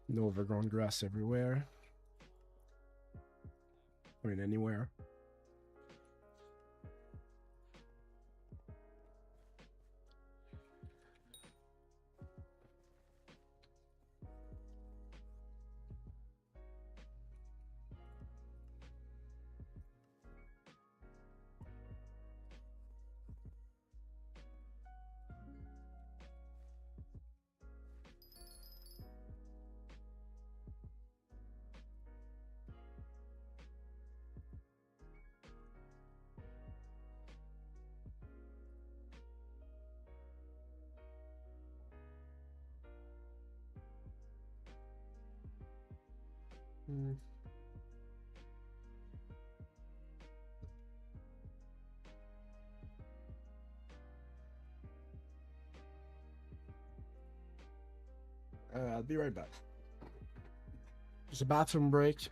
No overgrown grass everywhere. I mean, anywhere. Hmm. I'll be right back. Just a bathroom break.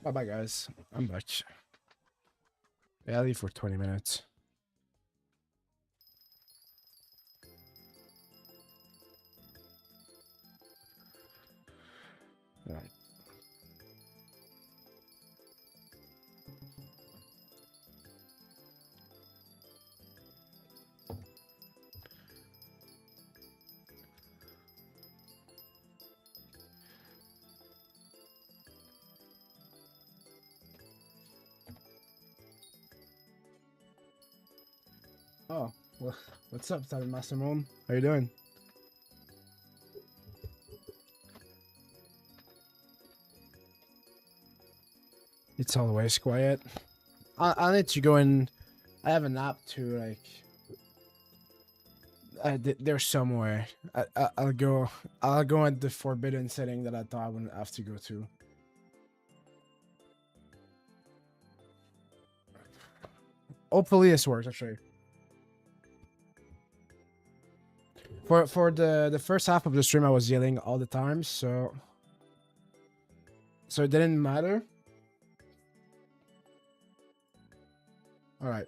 Bye bye, guys. I'm back. Yeah, I leave for 20 minutes. Right. Oh, well, what's up, Silent Master Mom? How you doing? It's always quiet. I'll let you go in. I have an app to there's somewhere. I'll go. I'll go at the forbidden setting that I thought I wouldn't have to go to. Hopefully this works. Actually, for the first half of the stream, I was yelling all the time, so it didn't matter. All right.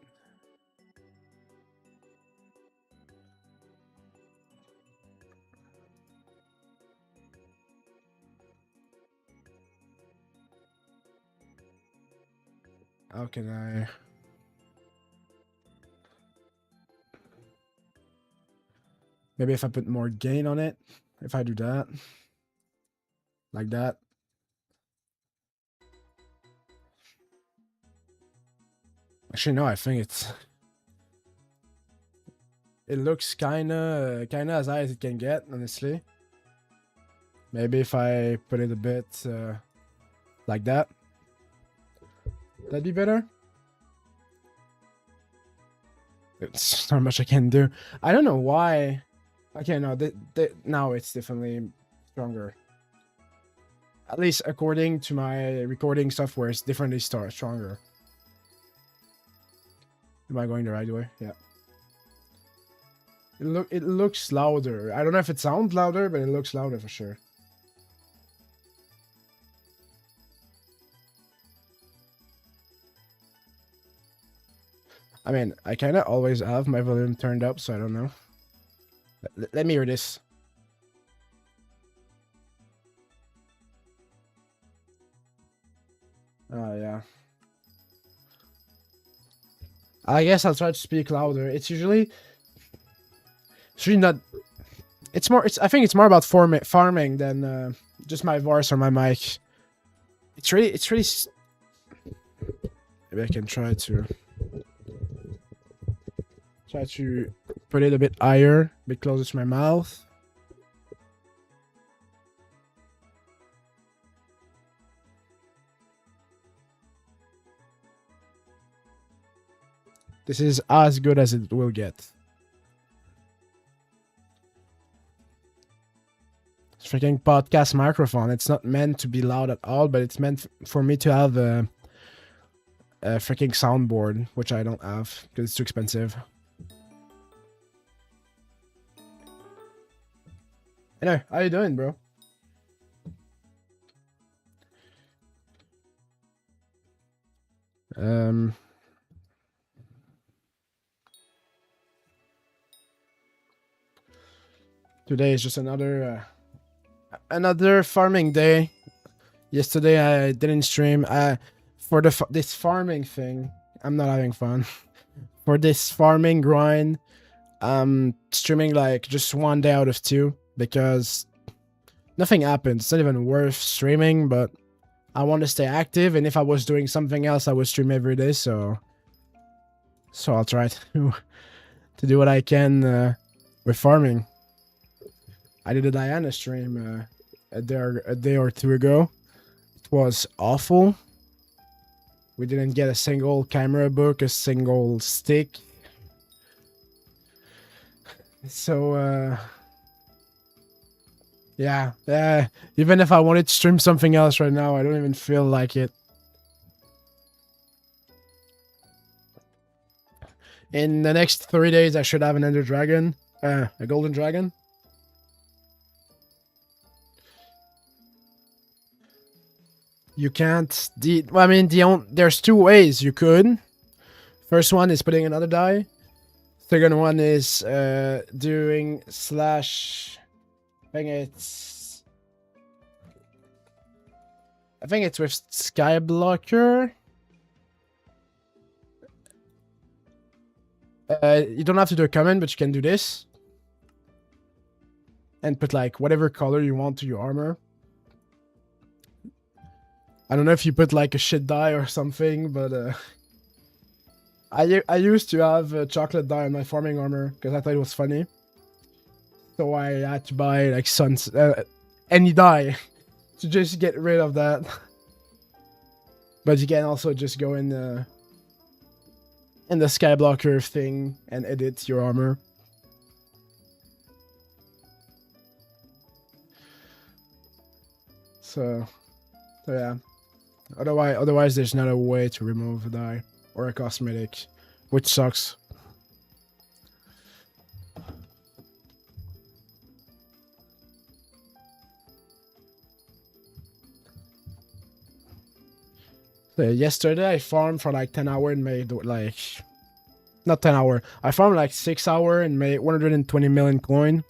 How can I? Maybe if I put more gain on it, if I do that, like that. Actually, no, I think it looks kinda as high as it can get, honestly. Maybe if I put it a bit like that, that'd be better. It's not much I can do. I don't know why. Okay, no, now it's definitely stronger. At least according to my recording software, it's definitely stronger. Am I going the right way? Yeah. It looks louder. I don't know if it sounds louder, but it looks louder for sure. I mean, I kind of always have my volume turned up, so I don't know. Let me hear this. Oh, yeah. I guess I'll try to speak louder. It's usually not... It's more... I think it's more about farming than just my voice or my mic. It's really... Maybe I can try to put it a bit higher, a bit closer to my mouth. This is as good as it will get. It's freaking podcast microphone. It's not meant to be loud at all, but it's meant for me to have a freaking soundboard, which I don't have because it's too expensive. Anyway, how you doing, bro? Today is just another farming day. Yesterday I didn't stream. For this farming thing, I'm not having fun. For this farming grind, I'm streaming like just 1 day out of 2 because nothing happened. It's not even worth streaming, but I want to stay active, and if I was doing something else, I would stream every day. So I'll try to do what I can with farming. I did a Diana stream a day or 2 ago. It was awful. We didn't get a single camera book, a single stick. So yeah, even if I wanted to stream something else right now, I don't even feel like it. In the next 3 days, I should have an ender dragon, a golden dragon. You can't. I mean, there's two ways you could. First one is putting another die. Second one is doing slash. I think it's with Skyblocker. You don't have to do a command, but you can do this. And put like whatever color you want to your armor. I don't know if you put like a shit dye or something, but I used to have a chocolate dye on my farming armor because I thought it was funny. So I had to buy like any dye to just get rid of that. But you can also just go in the Skyblocker thing and edit your armor. So yeah. Otherwise, there's not a way to remove a dye or a cosmetic, which sucks. So yesterday, I farmed for like 10 hours and made like... Not 10 hours. I farmed like 6 hours and made 120 million coin.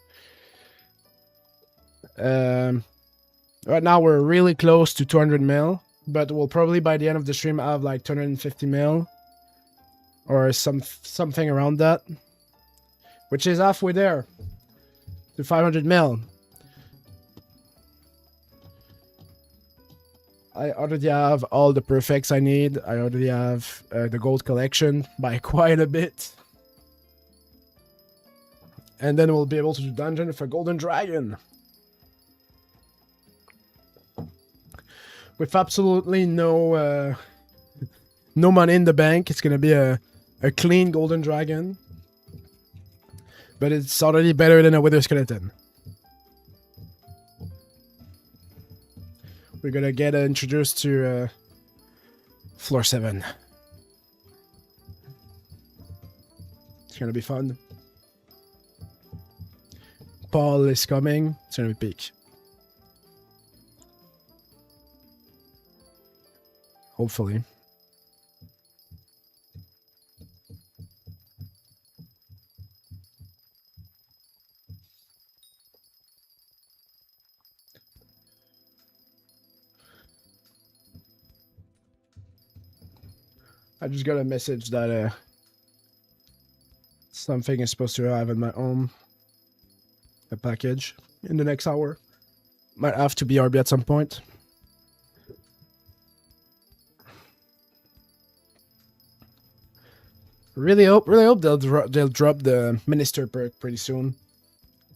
Right now, we're really close to 200 mil. But we'll probably by the end of the stream have like 250 mil. Or something around that. Which is halfway there. To 500 mil. I already have all the perfects I need. I already have the gold collection by quite a bit. And then we'll be able to do dungeon for Golden Dragon. With absolutely no money in the bank. It's gonna be a clean Golden Dragon. But it's already better than a Wither Skeleton. We're gonna get introduced to floor 7. It's gonna be fun. Paul is coming. It's gonna be peak. Hopefully. I just got a message that something is supposed to arrive at my home. A package in the next hour. Might have to BRB at some point. Really hope they'll drop the Minister perk pretty soon.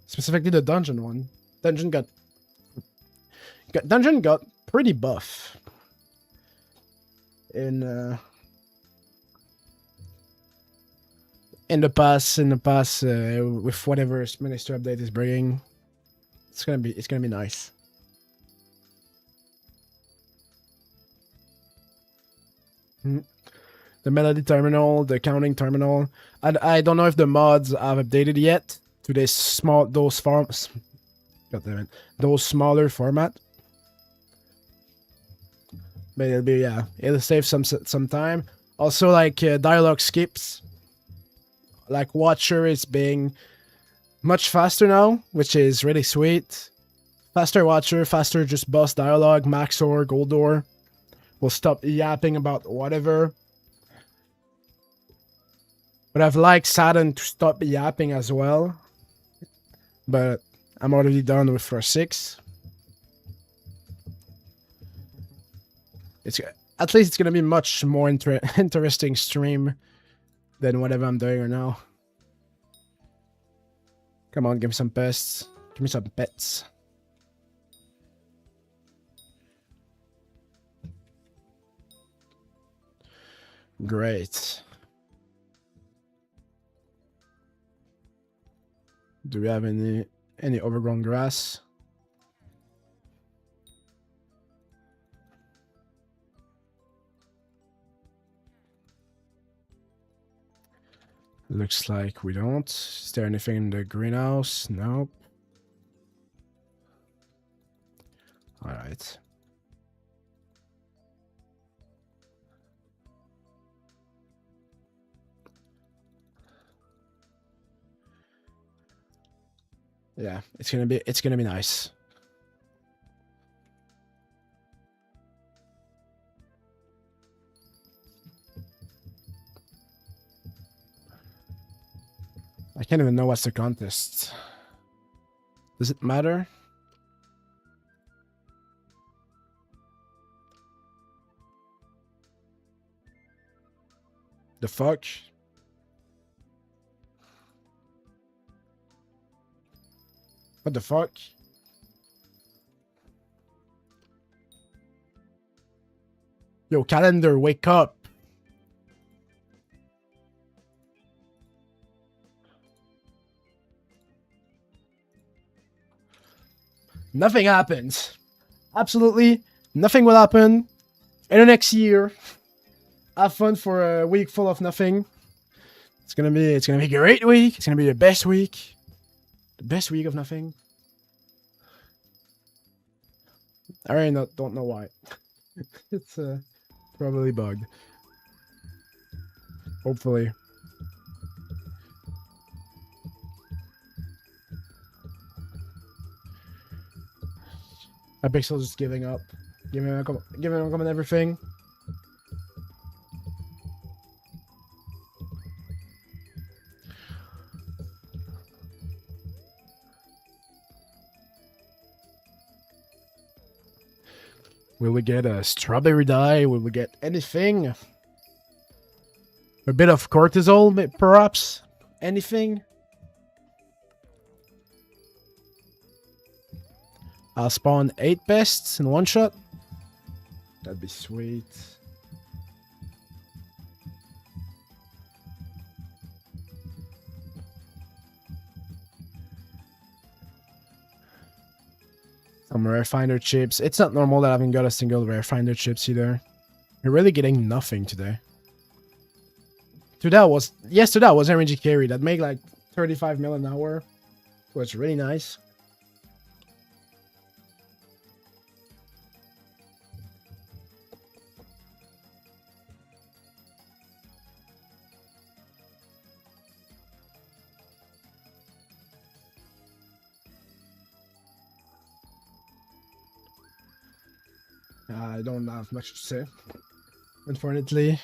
Specifically the dungeon one. Dungeon got pretty buff. In the past, with whatever Minister update is bringing, it's gonna be nice. The melody terminal, the counting terminal. I don't know if the mods have updated yet to those smaller format. But it'll save some time. Also, like dialogue skips. Like Watcher is being much faster now, which is really sweet. Faster Watcher, faster just boss dialogue, max or gold door. We'll stop yapping about whatever. But I've liked Saturn to stop yapping as well. But I'm already done with floor 6. At least it's gonna be much more interesting stream than whatever I'm doing right now. Come on, give me some pests. Give me some pets. Great. Do we have any overgrown grass? Looks like we don't. Is there anything in the greenhouse? Nope. Alright. Yeah, it's gonna be nice. I can't even know what's the contest. Does it matter? The fuck? What the fuck? Yo, calendar, wake up. Nothing happens. Absolutely nothing will happen in the next year. Have fun for a week full of nothing. It's gonna be a great week. It's gonna be the best week. The best week of nothing. I really don't know why. It's probably bugged. Hopefully. Hypixel just giving up. Giving up on everything. Will we get a strawberry dye? Will we get anything? A bit of cortisol, perhaps? Anything? I'll spawn 8 pests in one shot. That'd be sweet. Some rare finder chips. It's not normal that I haven't got a single rare finder chips either. We're really getting nothing today. Today was RNG carry that made like 35 mil an hour. So it's really nice. I don't have much to say. Unfortunately.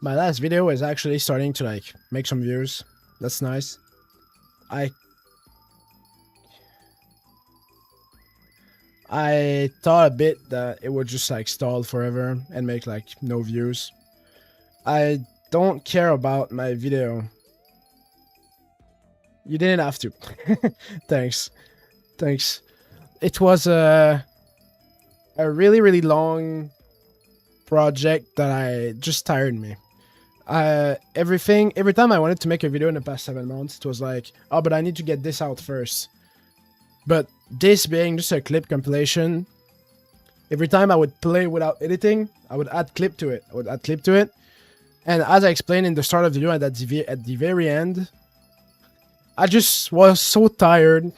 My last video is actually starting to like make some views. That's nice. I thought a bit that it would just like stall forever and make like no views. I don't care about my video. You didn't have to. Thanks. It was a really long project that I just tired me. Every time I wanted to make a video in the past 7 months, it was like, oh, but I need to get this out first. But this being just a clip compilation, every time I would play without editing, I would add clip to it. And as I explained in the start of the video and at the very end, I just was so tired.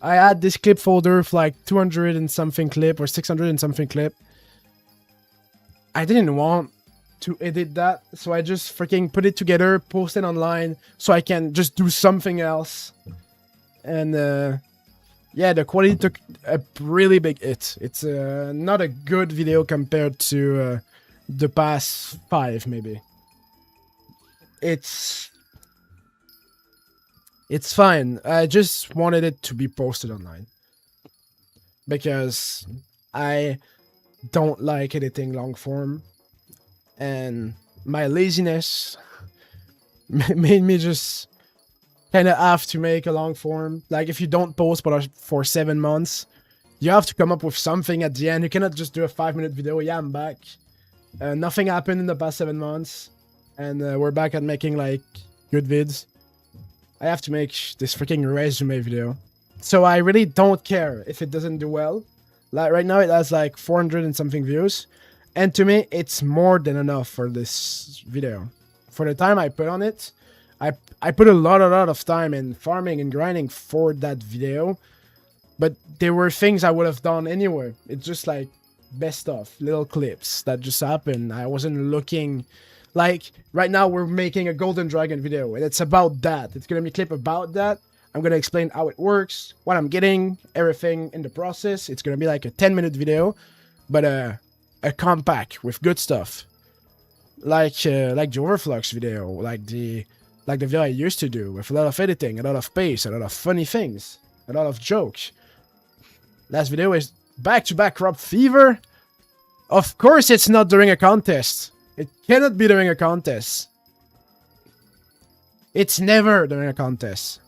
I had this clip folder of like 200 and something clip or 600 and something clip. I didn't want to edit that, so I just freaking put it together, post it online, so I can just do something else. And yeah, the quality took a really big hit. It's not a good video compared to the past 5, maybe. It's fine. I just wanted it to be posted online. Because I don't like editing long form. And my laziness made me just kind of have to make a long form. Like if you don't post for 7 months, you have to come up with something at the end. You cannot just do a 5-minute video. Yeah, I'm back. Nothing happened in the past 7 months. And we're back at making like good vids. I have to make this freaking resume video. So I really don't care if it doesn't do well. Like right now it has like 400 and something views. And to me, it's more than enough for this video. For the time I put on it, I put a lot of time in farming and grinding for that video. But there were things I would have done anyway. It's just like best of, little clips that just happened. I wasn't looking Like, right now we're making a golden dragon video, and it's about that. It's gonna be a clip about that. I'm gonna explain how it works, what I'm getting, everything in the process. It's gonna be like a 10-minute video, but a compact with good stuff. Like the Overflux video, like the video I used to do, with a lot of editing, a lot of pace, a lot of funny things, a lot of jokes. Last video is back-to-back Crop Fever. Of course it's not during a contest. It cannot be during a contest. It's never during a contest.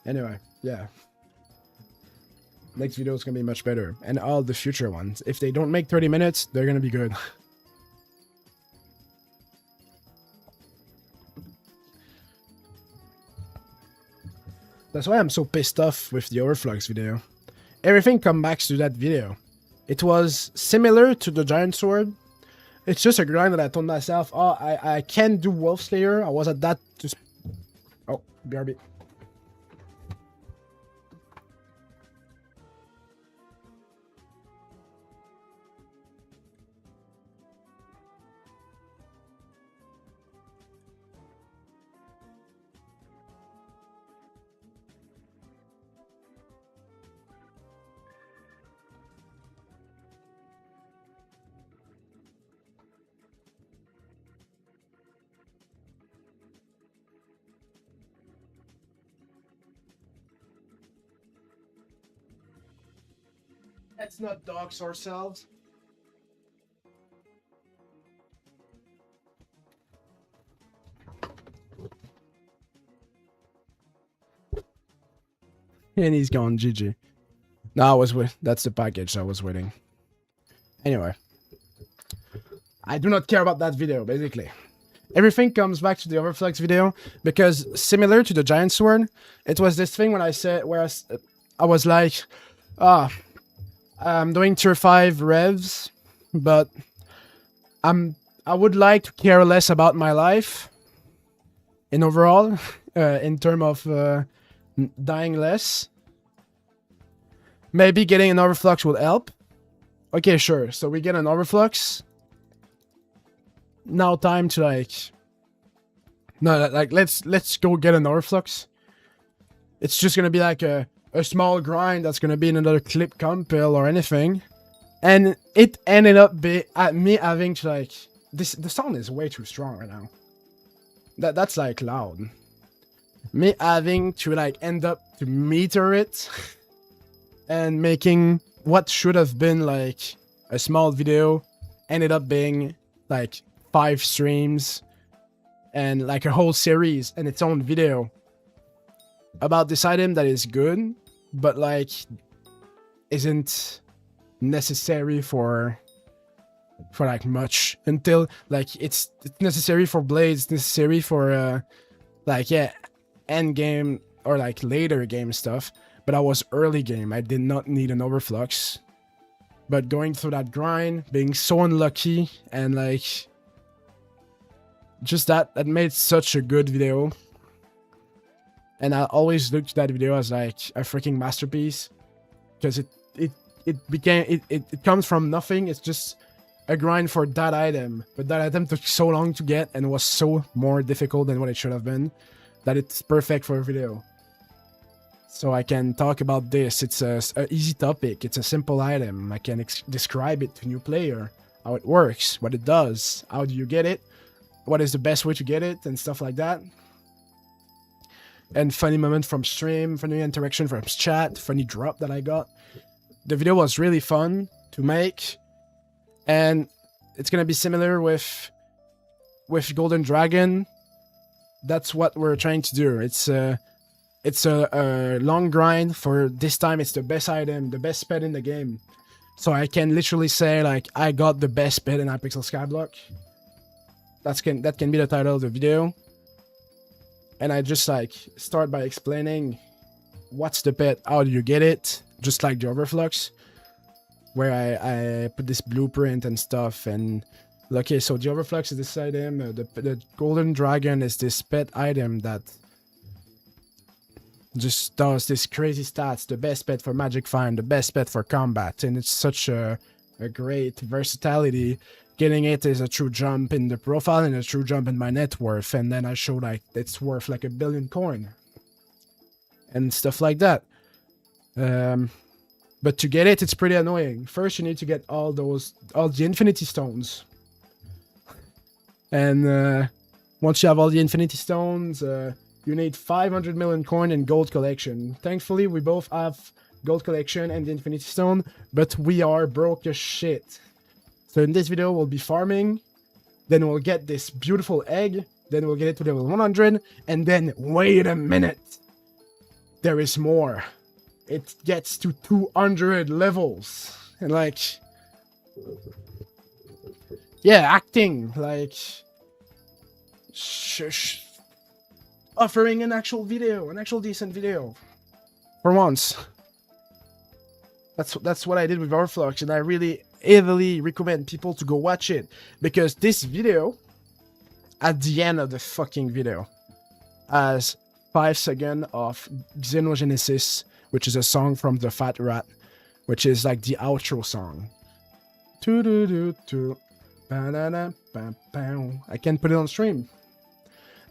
Anyway, yeah. Next video is gonna be much better. And all the future ones. If they don't make 30 minutes, they're gonna be good. That's why I'm so pissed off with the Overflux video. Everything comes back to that video. It was similar to the Giant Sword. It's just a grind that I told myself, oh, I can do Wolf Slayer. I was at that just... Oh, BRB. Let's not dox ourselves. And he's gone, GG. No, I was with. That's the package I was waiting. Anyway. I do not care about that video, basically. Everything comes back to the Overflux video, because similar to the Giant Sword, it was this thing when I said, where I was like, I'm doing tier 5 revs, but I would like to care less about my life in overall, in terms of dying less. Maybe getting an Overflux will help. Okay, sure. So we get an Overflux. Now time to let's go get an Overflux. It's just gonna be like a small grind that's gonna be in another clip compil or anything, and it ended up me having to the sound is way too strong right now. That's like loud. Me having to end up to meter it and making what should have been like a small video ended up being like 5 streams and like a whole series and its own video about this item that is good, but like isn't necessary for like much, until like it's necessary for blades, necessary for end game or like later game stuff. But I was early game, I did not need an Overflux. But going through that grind, being so unlucky, and like just that made such a good video. And I always looked at that video as like a freaking masterpiece, because it comes from nothing. It's just a grind for that item, but that item took so long to get and was so more difficult than what it should have been, that it's perfect for a video. So I can talk about this. It's a easy topic. It's a simple item. I can describe it to a new player, how it works, what it does, how do you get it, what is the best way to get it, and stuff like that. And funny moment from stream, funny interaction from chat, funny drop that I got. The video was really fun to make, and it's gonna be similar with Golden Dragon. That's what we're trying to do. It's a long grind. For this time, it's the best item, the best pet in the game. So I can literally say like I got the best pet in Hypixel Skyblock. That can be the title of the video. And I just like start by explaining what's the pet, how do you get it, just like the Overflux, where I put this blueprint and stuff. And okay, so the Overflux is this item, the Golden Dragon is this pet item that just does this crazy stats, the best pet for magic find, the best pet for combat, and it's such a a great versatility. Getting it is a true jump in the profile and a true jump in my net worth. And then I showed like it's worth like 1 billion coin and stuff like that. But to get it, it's pretty annoying. First, you need to get all the infinity stones. And once you have all the infinity stones, you need 500 million coin in gold collection. Thankfully, we both have gold collection and the infinity stone, but we are broke as shit. So in this video, we'll be farming, then we'll get this beautiful egg, then we'll get it to level 100, and then, wait a minute, there is more. It gets to 200 levels, and like, yeah, acting, like, offering an actual video, an actual decent video, for once. That's what I did with Overflux, and I really heavily recommend people to go watch it, because this video, at the end of the fucking video, has 5 seconds of Xenogenesis, which is a song from the Fat Rat, which is like the outro song. I can't put it on stream.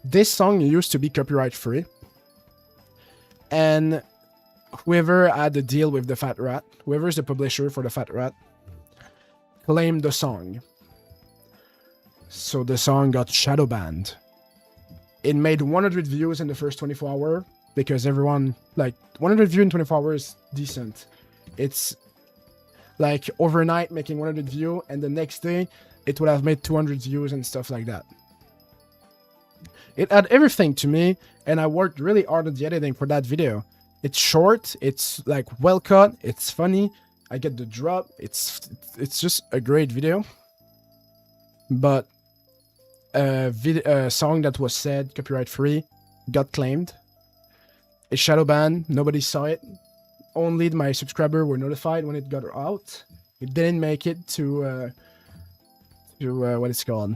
This song used to be copyright free, and whoever had a deal with the Fat Rat, whoever's the publisher for the Fat Rat, claimed the song. So the song got shadow banned. It made 100 views in the first 24 hours because everyone, like, 100 views in 24 hours is decent. It's like overnight making 100 views, and the next day it would have made 200 views and stuff like that. It had everything to me, and I worked really hard at the editing for that video. It's short, it's like well cut, it's funny, I get the drop, it's just a great video. But a song that was said copyright free got claimed. It's shadow banned, nobody saw it. Only my subscribers were notified when it got out. It didn't make it to what it's called,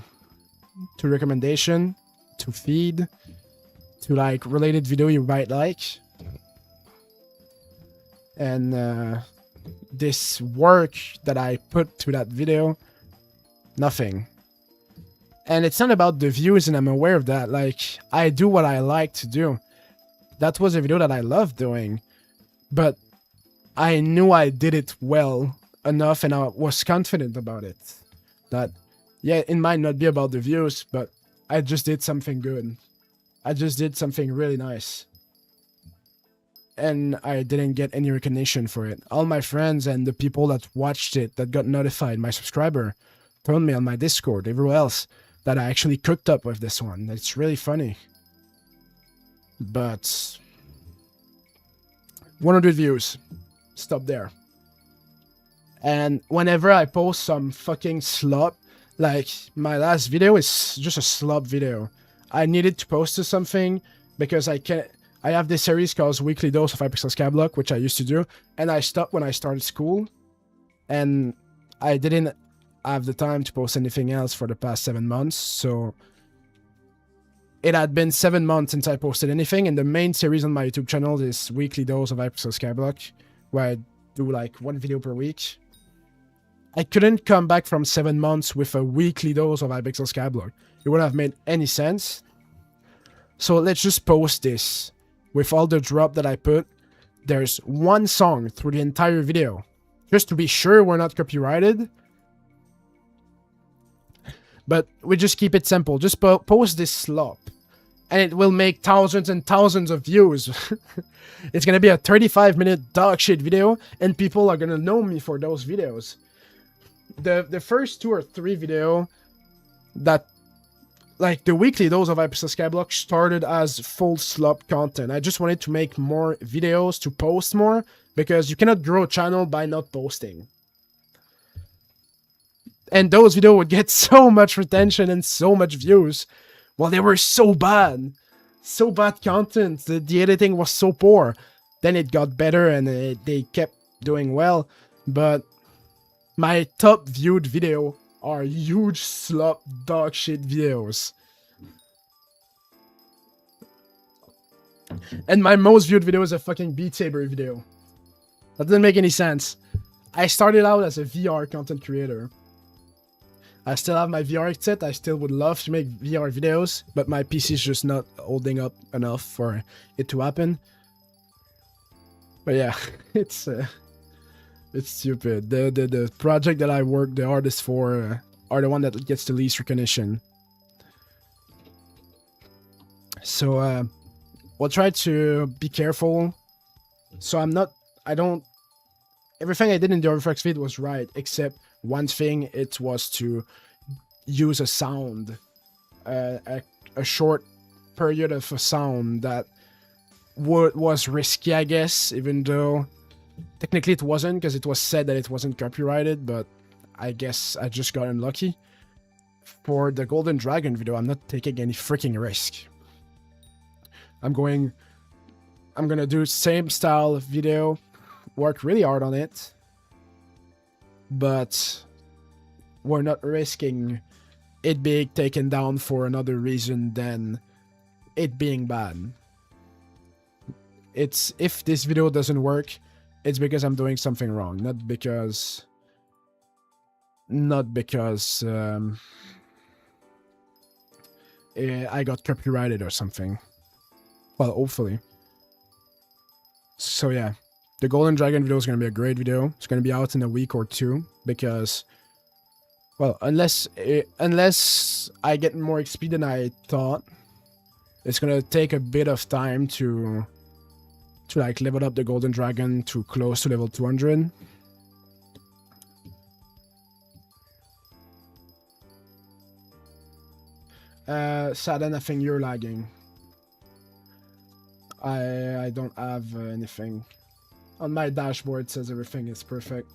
to recommendation, to feed, to like related video you might like. And this work that I put to that video, nothing. And it's not about the views, and I'm aware of that. Like, I do what I like to do. That was a video that I loved doing, but I knew I did it well enough, and I was confident about it. That, yeah, it might not be about the views, but I just did something good. I just did something really nice. And I didn't get any recognition for it. All my friends and the people that watched it, that got notified, my subscriber, told me on my Discord, everywhere else, that I actually cooked up with this one. It's really funny. But 100 views. Stop there. And whenever I post some fucking slop, like my last video is just a slop video. I needed to post something because I have this series called Weekly Dose of Hypixel Skyblock, which I used to do, and I stopped when I started school, and I didn't have the time to post anything else for the past 7 months, so it had been 7 months since I posted anything, and the main series on my YouTube channel is Weekly Dose of Hypixel Skyblock, where I do like 1 video per week. I couldn't come back from 7 months with a weekly dose of Hypixel Skyblock. It wouldn't have made any sense. So let's just post this. With all the drop that I put, there's 1 song through the entire video. Just to be sure we're not copyrighted. But we just keep it simple. Just post this slop. And it will make thousands and thousands of views. It's gonna be a 35-minute dog shit video, and people are gonna know me for those videos. The first 2 or 3 video that, like, the weekly dose of Hypixel Skyblock started as full slop content. I just wanted to make more videos, to post more, because you cannot grow a channel by not posting. And those videos would get so much retention and so much views. Well, they were so bad. So bad content. The editing was so poor. Then it got better and they kept doing well. But my top viewed video are huge slop dog shit videos. And my most viewed video is a fucking Beat Saber video. That doesn't make any sense. I started out as a VR content creator. I still have my VR headset. I still would love to make VR videos, but my PC is just not holding up enough for it to happen. But yeah, it's stupid. The project that I work the hardest for are the one that gets the least recognition. So we'll try to be careful. So everything I did in the Overflex feed was right, except one thing, it was to use a sound, a short period of a sound that was risky, I guess, even though technically it wasn't, because it was said that it wasn't copyrighted, but I guess I just got unlucky. For the Golden Dragon video, I'm not taking any freaking risk. I'm gonna do same style video, work really hard on it, but we're not risking it being taken down for another reason than it being bad. If this video doesn't work, it's because I'm doing something wrong, not because I got copyrighted or something. Well, hopefully. So yeah, the Golden Dragon video is going to be a great video. It's going to be out in a week or two, because, well, unless I get more XP than I thought, it's going to take a bit of time to like level up the Golden Dragon to close to level 200. Sadan, I think you're lagging. I don't have anything. On my dashboard it says everything is perfect.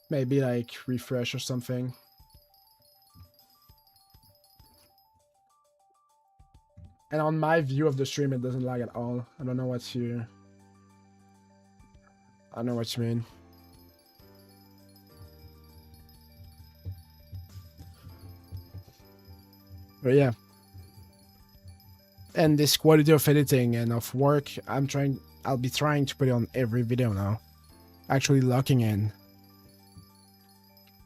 Maybe like refresh or something. And on my view of the stream, it doesn't lag at all. I don't know what you mean. But yeah. And this quality of editing and of work, I'll be trying to put it on every video now. Actually locking in.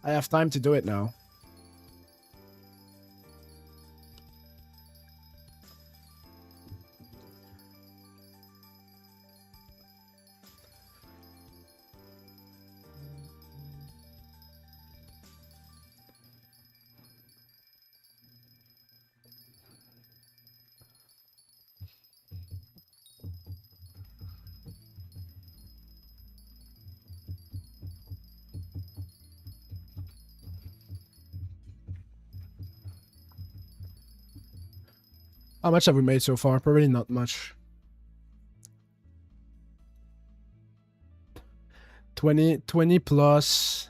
I have time to do it now. How much have we made so far? Probably not much. 20 plus.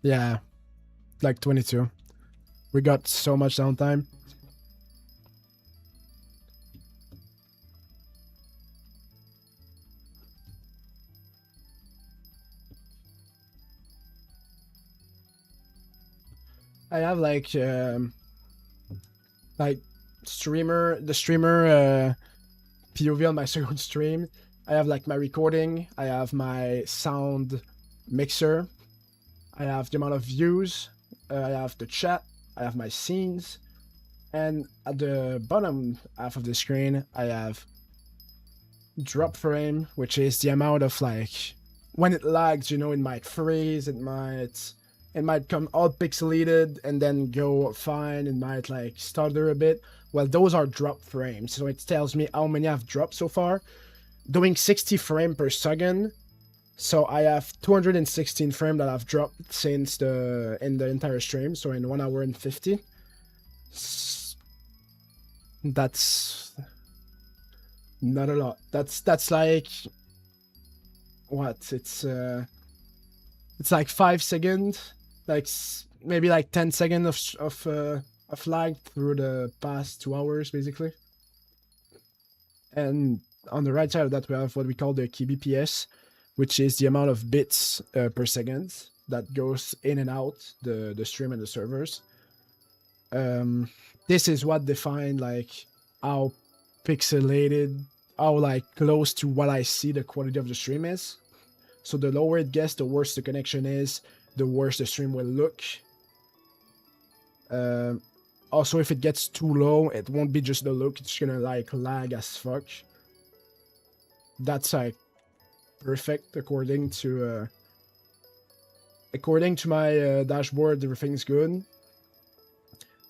Yeah, like 22. We got so much downtime. I have like the streamer POV on my second stream. I have like my recording, I have my sound mixer, I have the amount of views, I have the chat, I have my scenes, and at the bottom half of the screen I have drop frame, which is the amount of like when it lags, you know, it might freeze, it might come all pixelated and then go fine, it might like stutter a bit. Well, those are drop frames, so it tells me how many I've dropped so far. Doing 60 frames per second, so I have 216 frames that I've dropped since in the entire stream, so in 1 hour and 50. That's not a lot. That's like what? It's like 5 seconds, like maybe like 10 seconds of lag through the past 2 hours, basically. And on the right side of that, we have what we call the kbps, which is the amount of bits per second that goes in and out the stream and the servers. This is what defines like how pixelated how like close to what I see the quality of the stream is. So the lower it gets, the worse the connection is, the worse the stream will look. Also, if it gets too low, it won't be just the look, it's gonna like lag as fuck. That's like perfect according to my dashboard. Everything's good.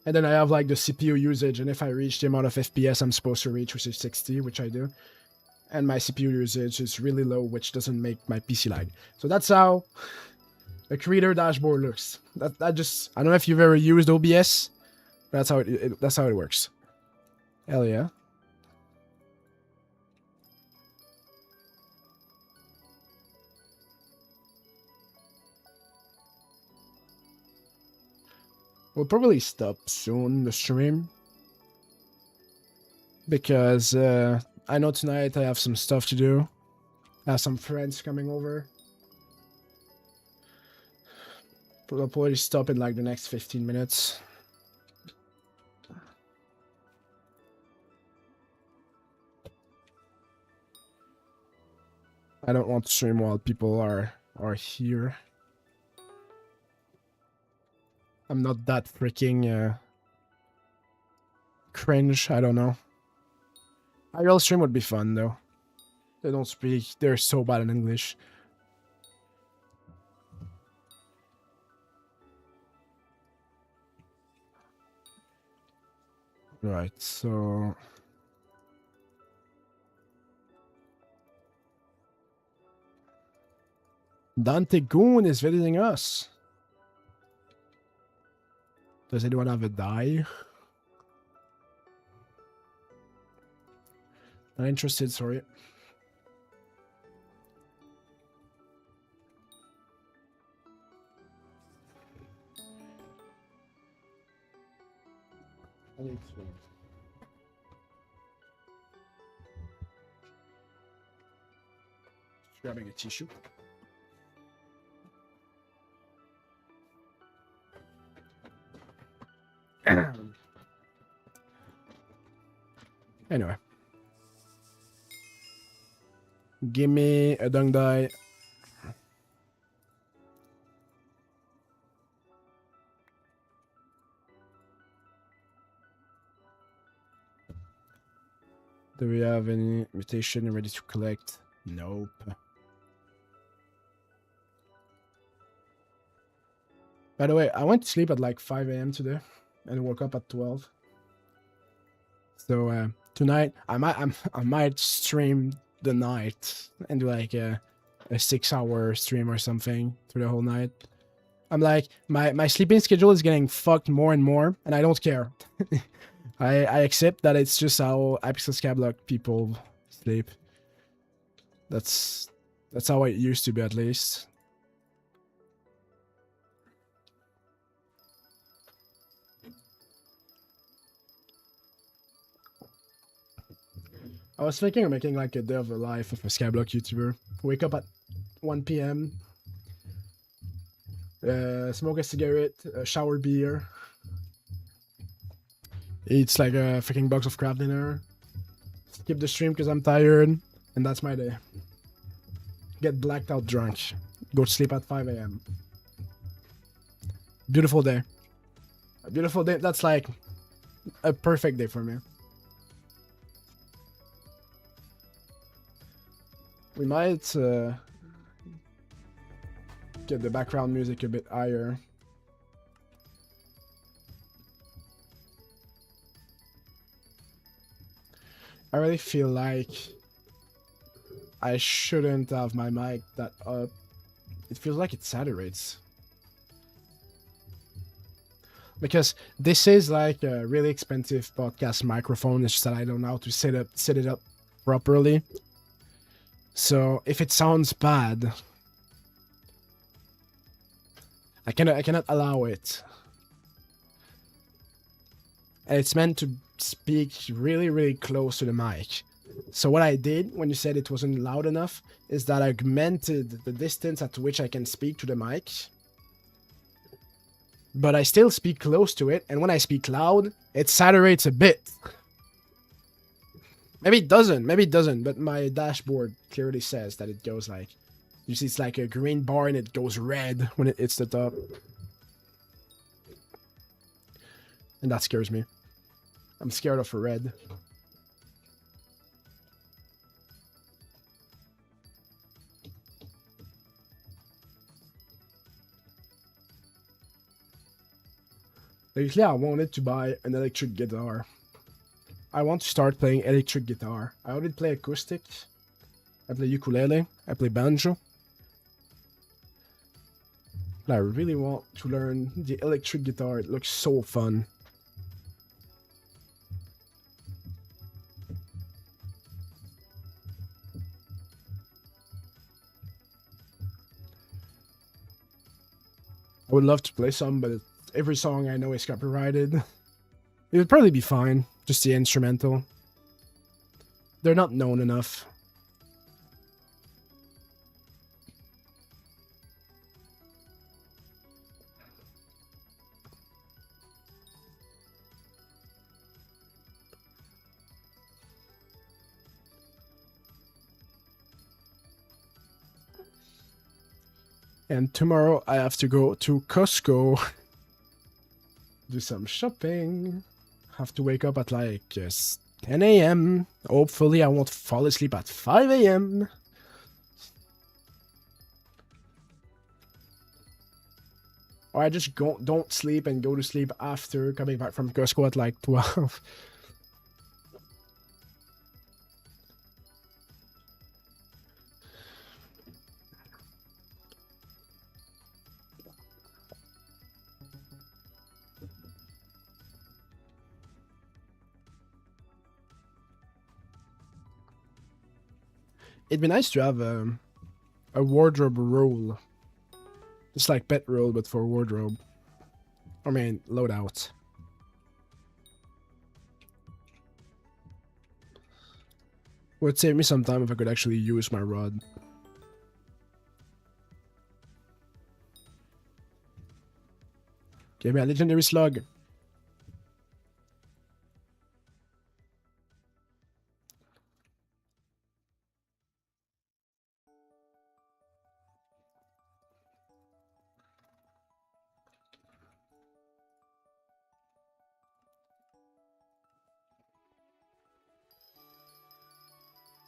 And then I have like the CPU usage, and if I reach the amount of FPS I'm supposed to reach, which is 60, which I do, and my CPU usage is really low, which doesn't make my PC lag. So that's how a creator dashboard looks. That just, I don't know if you've ever used OBS, but that's how it works. Hell yeah. We'll probably stop soon the stream, because I know tonight I have some stuff to do. I have some friends coming over. But I'll probably stop in like the next 15 minutes. I don't want to stream while people are here. I'm not that freaking cringe, I don't know. IRL stream would be fun though. They don't speak, they're so bad in English. Right, so... Dante Goon is visiting us. Does anyone have a die? Not interested, sorry. I need to... Just grabbing a tissue. Anyway. Give me a dung die. Do we have any mutation ready to collect? Nope. By the way, I went to sleep at like 5 AM today and woke up at 12. So tonight I might stream the night and do like a 6-hour stream or something through the whole night. I'm like, my sleeping schedule is getting fucked more and more, and I don't care. I accept that it's just how Hypixel Skyblock people sleep. That's how it used to be, at least. I was thinking of making like a day of the life of a Skyblock YouTuber. Wake up at 1 PM, smoke a cigarette, shower beer, eat like a freaking box of crab dinner, skip the stream because I'm tired, and that's my day. Get blacked out drunk, go to sleep at 5 AM. Beautiful day. A beautiful day, that's like a perfect day for me. We might get the background music a bit higher. I really feel like I shouldn't have my mic that up. It feels like it saturates. Because this is like a really expensive podcast microphone, it's just that I don't know how to set it up properly. So if it sounds bad, I cannot allow it. And it's meant to speak really, really close to the mic. So what I did when you said it wasn't loud enough is that I augmented the distance at which I can speak to the mic. But I still speak close to it, and when I speak loud, it saturates a bit. Maybe it doesn't, but my dashboard clearly says that it goes like, you see it's like a green bar and it goes red when it hits the top. And that scares me. I'm scared of a red. Lately, I wanted to buy an electric guitar. I want to start playing electric guitar. I already play acoustic. I play ukulele. I play banjo. But I really want to learn the electric guitar. It looks so fun. I would love to play some, but every song I know is copyrighted. It would probably be fine. Just the instrumental. They're not known enough. And tomorrow I have to go to Costco. Do some shopping. Have to wake up at like 10 a.m. Hopefully I won't fall asleep at 5 a.m. Or I just don't sleep and go to sleep after coming back from Costco at like 12. It'd be nice to have a wardrobe roll. Just like bedroll, but for wardrobe. I mean, loadout. Would save me some time if I could actually use my rod. Give me a legendary slug.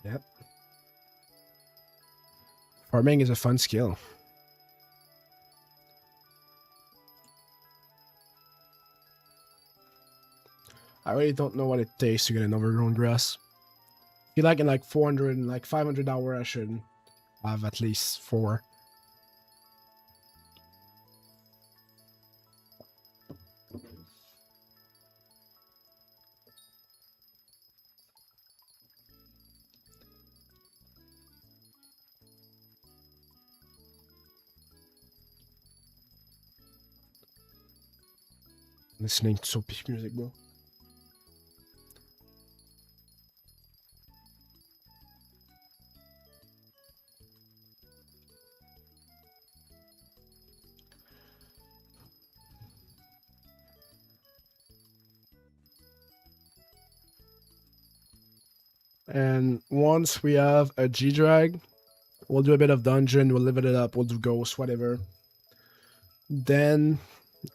Yep. Farming is a fun skill. I really don't know what it takes to get an overgrown grass. I feel like in like 400 and like 500 hours I should have at least 4. Listening to so peak music, bro. And once we have a Gdrag, we'll do a bit of dungeon, we'll level it up, we'll do ghost, whatever. Then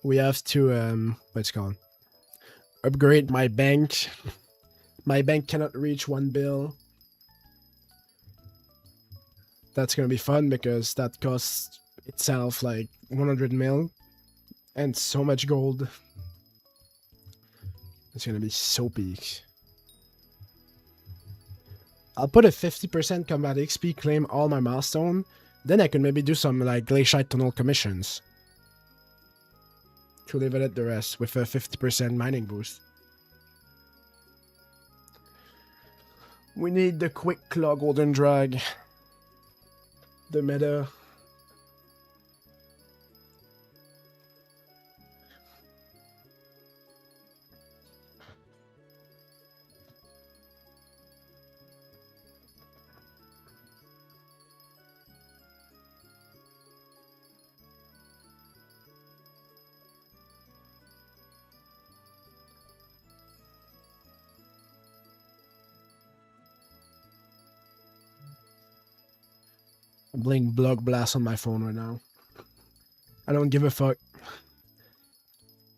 we have to what's it called? Upgrade my bank. My bank cannot reach 1 bill. That's gonna be fun because that costs itself like 100 mil and so much gold. It's gonna be so peak. I'll put a 50% combat XP, claim all my milestone. Then I can maybe do some like glaciate tunnel commissions. To level it the rest with a 50% mining boost. We need the quick claw golden drag. The meta. I'm playing Block Blast on my phone right now. I don't give a fuck.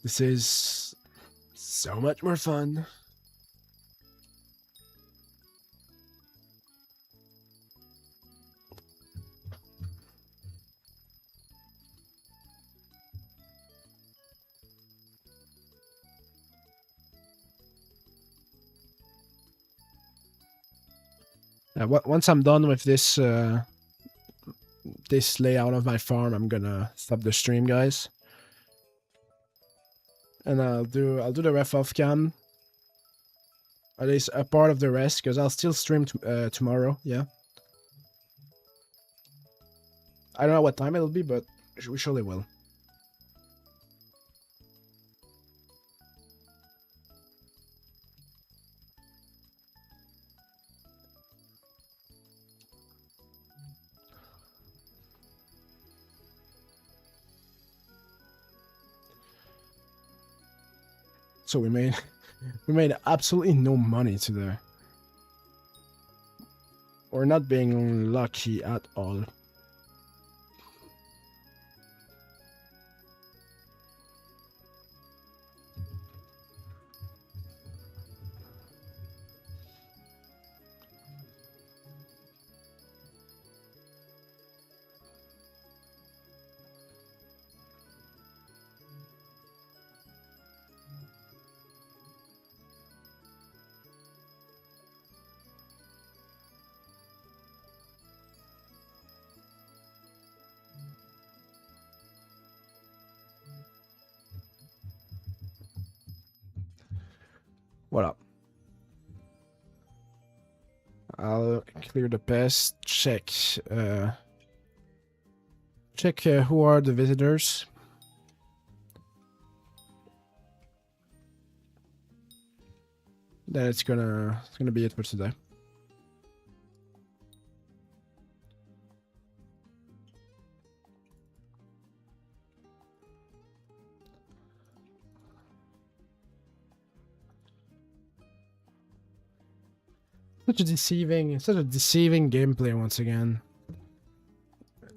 This is so much more fun. Once I'm done with this this layout of my farm, I'm gonna stop the stream, guys, and I'll do the ref off cam, at least a part of the rest, because I'll still stream tomorrow. Yeah, I don't know what time it'll be, but we surely will. So we made absolutely no money today. We're not being lucky at all. What up? I'll clear the pest. Check. Check who are the visitors. Then it's gonna be it for today. Such a deceiving gameplay once again.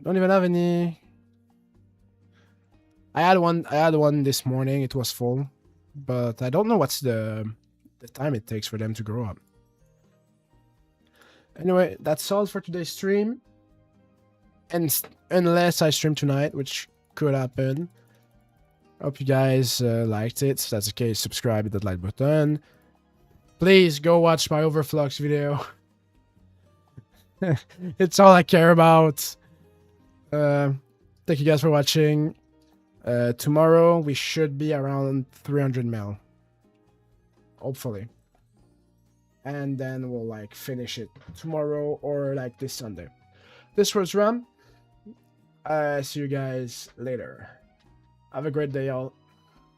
Don't even have any. I had one this morning. It was full, but I don't know what's the time it takes for them to grow up. Anyway, that's all for today's stream. And unless I stream tonight, which could happen. Hope you guys liked it. If that's the case, subscribe, hit that like button. Please go watch my Overflux video. It's all I care about. Thank you guys for watching. Tomorrow we should be around 300 mil. Hopefully. And then we'll like finish it tomorrow or like this Sunday. This was Ram. See you guys later. Have a great day, y'all.